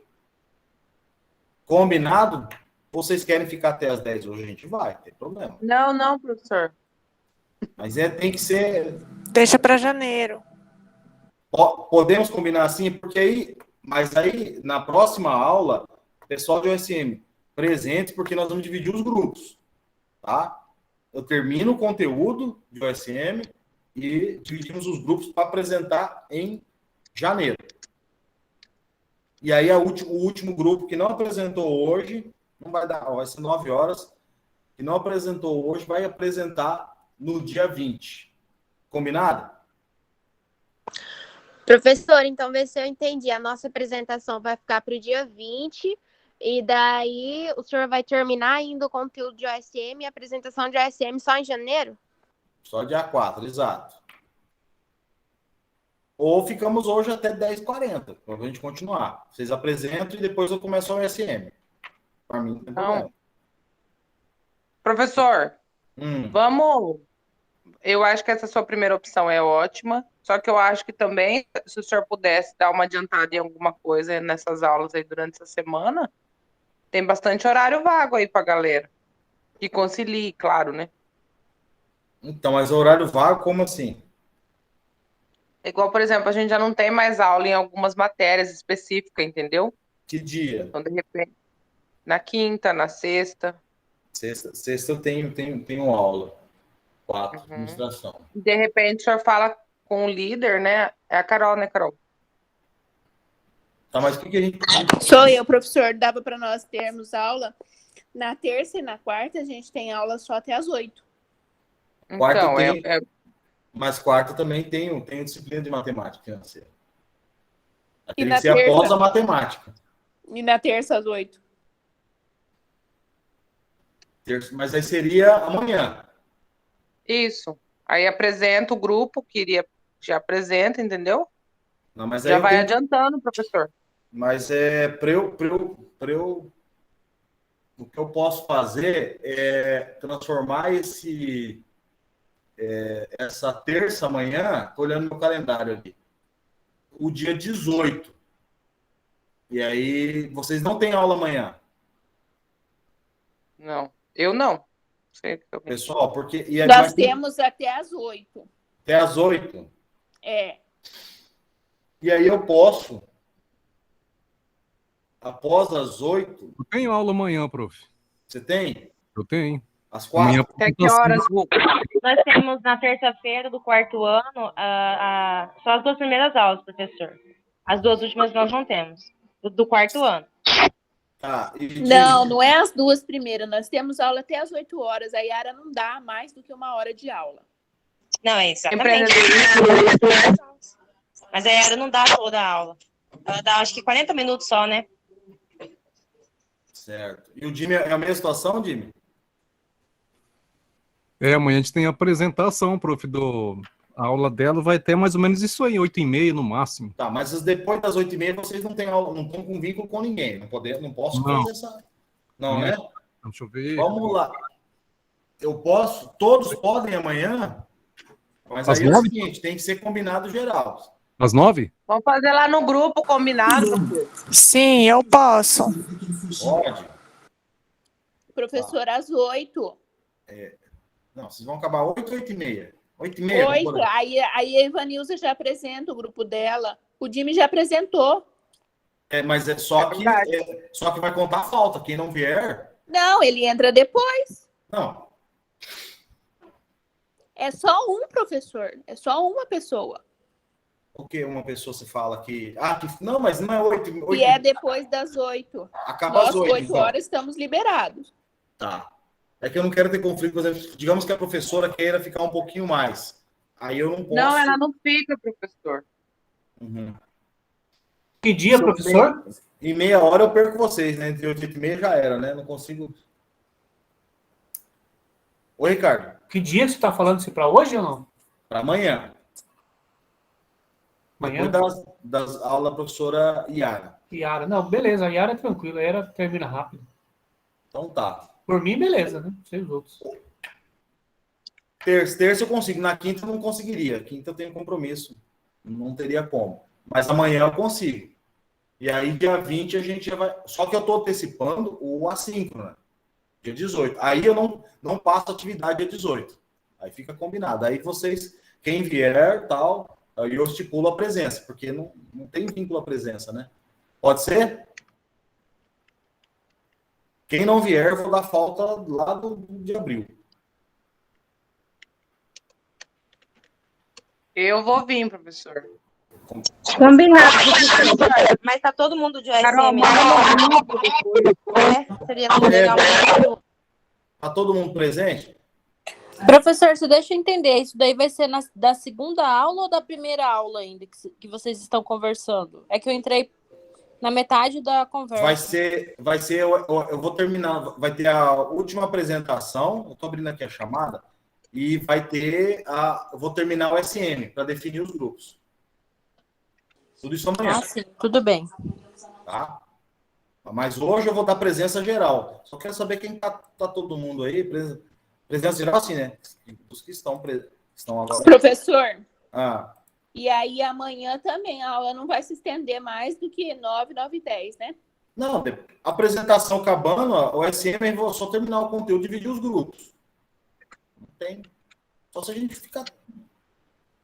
Combinado? Vocês querem ficar até as 10 hoje? A gente vai, não tem problema. Não, professor. Mas tem que ser... Deixa para janeiro. Podemos combinar assim, porque aí... Mas aí, na próxima aula, pessoal de OSM, presente, porque nós vamos dividir os grupos, tá? Eu termino o conteúdo de OSM e dividimos os grupos para apresentar em janeiro. E aí, o último grupo que não apresentou hoje, não vai dar, vai ser 9 horas, que não apresentou hoje, vai apresentar no dia 20. Combinado? Professor, então vê se eu entendi. A nossa apresentação vai ficar para o dia 20, e daí o senhor vai terminar ainda o conteúdo de OSM e a apresentação de OSM só em janeiro? Só dia 4, exato. Ou ficamos hoje até 10h40, para a gente continuar. Vocês apresentam e depois eu começo a OSM. Para mim, não tem problema. Professor, vamos... Eu acho que essa sua primeira opção é ótima, só que eu acho que também, se o senhor pudesse dar uma adiantada em alguma coisa nessas aulas aí durante essa semana, tem bastante horário vago aí pra galera. Que concilie, claro, né? Então, mas horário vago, como assim? Igual, por exemplo, a gente já não tem mais aula em algumas matérias específicas, entendeu? Que dia? Então, de repente, na quinta, na sexta. Sexta eu tenho aula. 4, administração. De repente, o senhor fala com o líder, né? É a Carol, né, Carol? Tá, mas o que a gente... Sou eu, professor. Dava para nós termos aula na terça e na quarta, a gente tem aula só até às 8. Quarta Então, Mas quarta também tem disciplina de matemática financeira. E Tem na que ser terça? após a matemática. E na terça às 8. Mas aí seria amanhã. Isso. Aí apresenta o grupo, já apresenta, entendeu? Não, mas já aí vai adiantando, professor. Mas para eu o que eu posso fazer é transformar essa terça amanhã, estou olhando meu calendário ali, o dia 18. E aí, vocês não têm aula amanhã? Não, eu não. Pessoal, porque... Nós temos até às 8. Até às 8? É. E aí eu posso, após as 8... Eu tenho aula amanhã, prof. Você tem? Eu tenho. Às 4? Até que horas, Gu? Nós temos na terça-feira do quarto ano só as 2 primeiras aulas, professor. As 2 últimas nós não temos. Do quarto ano. Tá. Não é as 2 primeiras. Nós temos aula até às 8 horas. A Yara não dá mais do que 1 hora de aula. Não, é exatamente. Mas a Yara não dá toda a aula. Ela dá, acho que 40 minutos só, né? Certo. E o Jimmy, é a mesma situação, Jimmy? Amanhã a gente tem a apresentação, prof, a aula dela vai ter mais ou menos isso aí, 8h30 no máximo. Tá, mas depois das 8h30 vocês não têm aula, não estão com vínculo com ninguém. Não posso fazer essa... Não, né? Deixa eu ver. Vamos lá. Eu posso? Todos podem amanhã? Mas Às aí é o 9? seguinte, tem que ser combinado geral. Às 9? Vamos fazer lá no grupo combinado. Sim, eu posso. Pode? Professor, às 8. Não, vocês vão acabar 8 ou 8h30? 8h30? 8. Aí a Ivanilza já apresenta o grupo dela. O Jimmy já apresentou. Mas só que vai contar a falta. Quem não vier... Não, ele entra depois. Não. É só um professor. É só uma pessoa. O que uma pessoa se fala que... Não, mas não é 8... E é depois das 8. Acaba às 8, Nós, 8 então. horas, estamos liberados. Tá. É que eu não quero ter conflito, por exemplo, digamos que a professora queira ficar um pouquinho mais. Aí eu não posso... Não, ela não fica, professor. Uhum. Que dia, professor? Em meia hora eu perco vocês, né? Entre 8h30 já era, né? Não consigo... Oi, Ricardo. Que dia que você está falando? Se para hoje ou não? Para amanhã. Amanhã? Depois das aulas da professora Yara. Yara. Não, beleza. A Yara é tranquila. A Yara termina rápido. Então tá. Por mim, beleza, né? Sei os outros. Terça eu consigo, na quinta eu não conseguiria. Quinta eu tenho compromisso, não teria como. Mas amanhã eu consigo. E aí, dia 20, a gente já vai... Só que eu estou antecipando o assíncrono, né? Dia 18. Aí eu não passo atividade dia 18. Aí fica combinado. Aí vocês, quem vier, tal, aí eu estipulo a presença, porque não tem vínculo à presença, né? Pode ser? Quem não vier, eu vou dar falta lá de abril. Eu vou vir, professor. Combinado, professor. Mas tá todo mundo de OSM. Carol, Seria legal. Tá todo mundo presente? Professor, você deixa eu entender, isso daí vai ser da segunda aula ou da primeira aula ainda que vocês estão conversando? É que eu entrei na metade da conversa. Vai ser, eu vou terminar, vai ter a última apresentação, eu tô abrindo aqui a chamada, e vai ter eu vou terminar o SM, para definir os grupos. Tudo isso amanhã. Ah, sim, tudo bem. Tá? Mas hoje eu vou dar presença geral. Só quero saber quem tá todo mundo aí. Presença geral, assim, né? Os que estão agora. Professor, Ah, e aí amanhã também a aula não vai se estender mais do que 9, 9 e 10, né? não, a apresentação acabando, o SM eu vou só terminar o conteúdo e dividir os grupos. Não tem. Só se a gente ficar.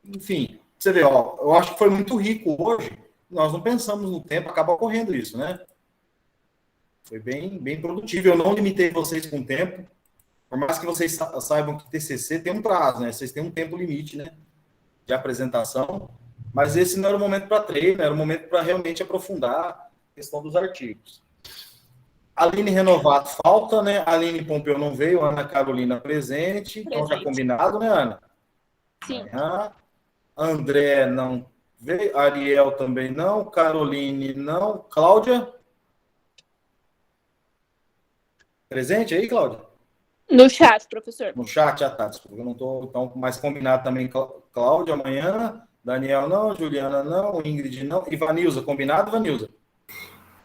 Enfim, você vê, ó, eu acho que foi muito rico hoje. Nós não pensamos no tempo, acaba ocorrendo isso, né? Foi bem produtivo. Eu não limitei vocês com tempo. Por mais que vocês saibam que TCC tem um prazo, né? Vocês têm um tempo limite, né? De apresentação. Mas esse não era o momento para treino, era o momento para realmente aprofundar a questão dos artigos. Aline Renovato falta, né? Aline Pompeu não veio, Ana Carolina presente. Então já combinado, né, Ana? Sim. André não veio, Ariel também não, Caroline não, Cláudia? Presente aí, Cláudia? No chat, professor. No chat, tá, desculpa, eu não estou então, mais combinado também, Cláudia amanhã, Daniel não, Juliana não, Ingrid não, e Vanilza, combinado, Vanilza?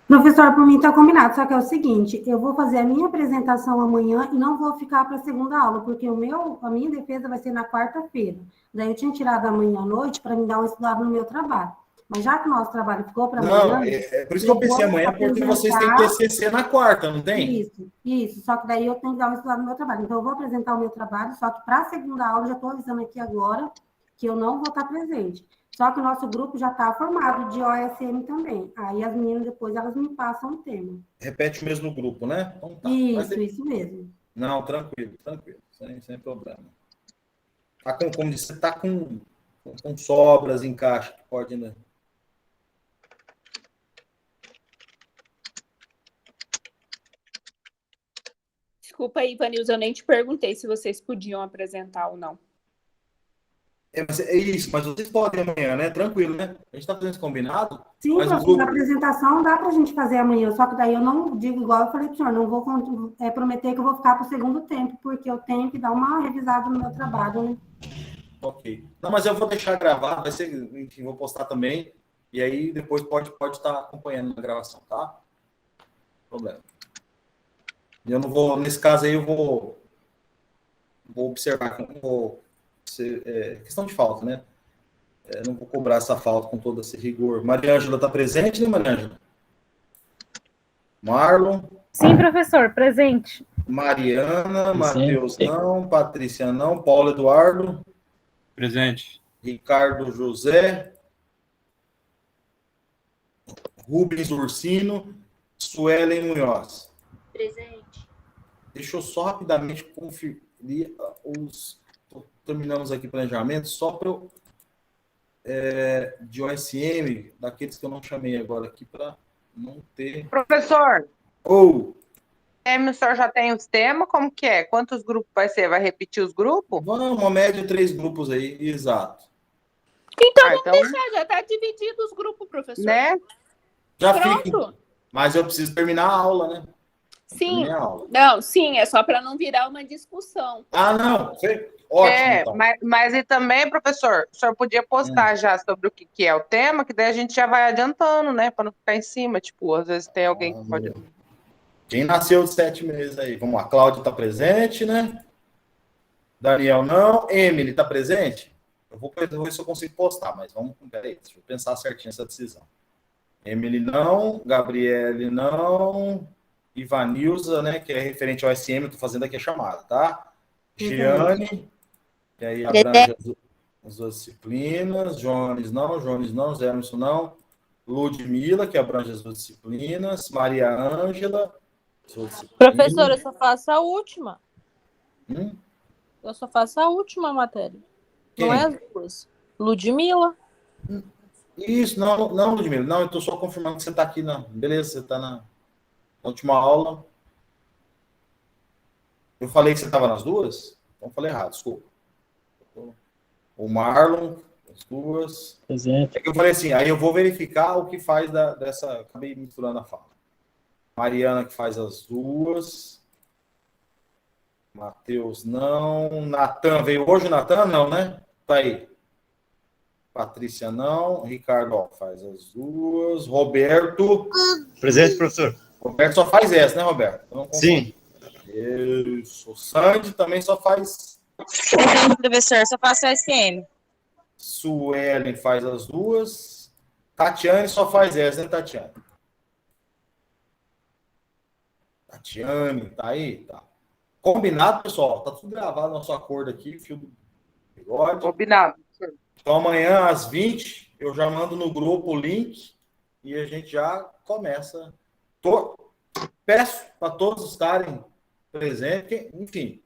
Professor, por mim está combinado, só que é o seguinte, eu vou fazer a minha apresentação amanhã e não vou ficar para a segunda aula, porque a minha defesa vai ser na quarta-feira. Daí eu tinha tirado amanhã à noite para me dar uma estudada no meu trabalho. Mas já que o nosso trabalho ficou para amanhã... Não, é por isso que eu pensei amanhã, porque vocês têm TCC na quarta, não tem? Isso, só que daí eu tenho que dar uma estudada no meu trabalho. Então eu vou apresentar o meu trabalho, só que para a segunda aula, já estou avisando aqui agora que eu não vou estar presente. Só que o nosso grupo já está formado de OSM também. Aí as meninas depois elas me passam o tema. Repete o mesmo grupo, né? Então, tá. Isso mesmo. Não, tranquilo, sem problema. Tá como disse, você está com sobras em caixa, que pode, né? Desculpa aí, Vanilza, eu nem te perguntei se vocês podiam apresentar ou não. É isso, mas vocês podem amanhã, né? Tranquilo, né? A gente está fazendo esse combinado. Sim, mas professor, a apresentação dá para a gente fazer amanhã, só que daí eu não digo igual eu falei para o senhor, não vou prometer que eu vou ficar para o segundo tempo, porque eu tenho que dar uma revisada no meu trabalho, né? Ok. Não, mas eu vou deixar gravado, vai ser, enfim, vou postar também, e aí depois pode estar acompanhando a gravação, tá? Não tem problema. Eu não vou, nesse caso aí, eu vou observar, questão de falta, né? Não vou cobrar essa falta com todo esse rigor. Mariângela está presente, né, Mariângela? Marlon? Sim, professor, presente. Mariana, Matheus não, Patrícia não, Paulo Eduardo? Presente. Ricardo José? Rubens Ursino? Suelen Munhoz? Presente. Deixa eu só rapidamente conferir terminamos aqui o planejamento, só para eu de OSM, daqueles que eu não chamei agora aqui, para não ter... Professor, o senhor já tem os temas? Como que é? Quantos grupos vai ser? Vai repetir os grupos? Vamos, uma média de 3 grupos aí, exato. Então vamos deixar, já está dividido os grupos, professor. Né? Já Pronto. fica. Mas eu preciso terminar a aula, né? Sim, não, sim, é só para não virar uma discussão. Ah, não, ótimo. Então. Mas e também, professor, o senhor podia postar já sobre o que é o tema, que daí a gente já vai adiantando, né? Para não ficar em cima, tipo, às vezes tem alguém que pode... Quem nasceu de 7 meses aí? Vamos lá, Cláudia está presente, né? Daniel, não. Emily, tá presente? Eu vou ver se eu consigo postar, mas vamos. Peraí, deixa eu pensar certinho essa decisão. Emily, não. Gabriele, não. Ivanilza, né, que é referente ao SM, eu tô fazendo aqui a chamada, tá? Giane, que aí abrange as duas disciplinas. Jones, não. Zermison, não. Ludmila, que abrange as duas disciplinas. Maria Ângela. Professor, eu só faço a última. Hum? Eu só faço a última matéria. Quem? Não é as duas. Ludmila. Isso, não, Ludmila. Não, eu tô só confirmando que você tá aqui na. Beleza, você tá na última aula. Eu falei que você estava nas duas? Então falei errado, desculpa. O Marlon, as duas. Presente. É que eu falei assim, aí eu vou verificar o que faz dessa. Acabei misturando a fala. Mariana, que faz as duas. Matheus, não. Natan, veio hoje o Natan? Não, né? Tá aí. Patrícia, não. Ricardo, ó, faz as duas. Roberto. Presente, professor. Roberto só faz essa, né, Roberto? Não Sim. Isso. O Sandy também só faz. Presente, professor, só faço SM. Suelen faz as duas. Tatiane só faz essa, né, Tatiane? Tatiane, tá aí? Tá. Combinado, pessoal? Tá tudo gravado nosso acordo aqui, fio do bigode. Combinado. Então, amanhã, às 20, eu já mando no grupo o link e a gente já começa. Peço para todos estarem presentes, enfim,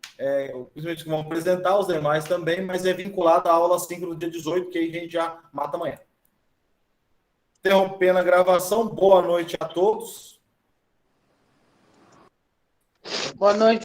principalmente que vão apresentar, os demais também, mas é vinculado à aula 5 do dia 18, que aí a gente já mata amanhã. Interrompendo a gravação, boa noite a todos. Boa noite.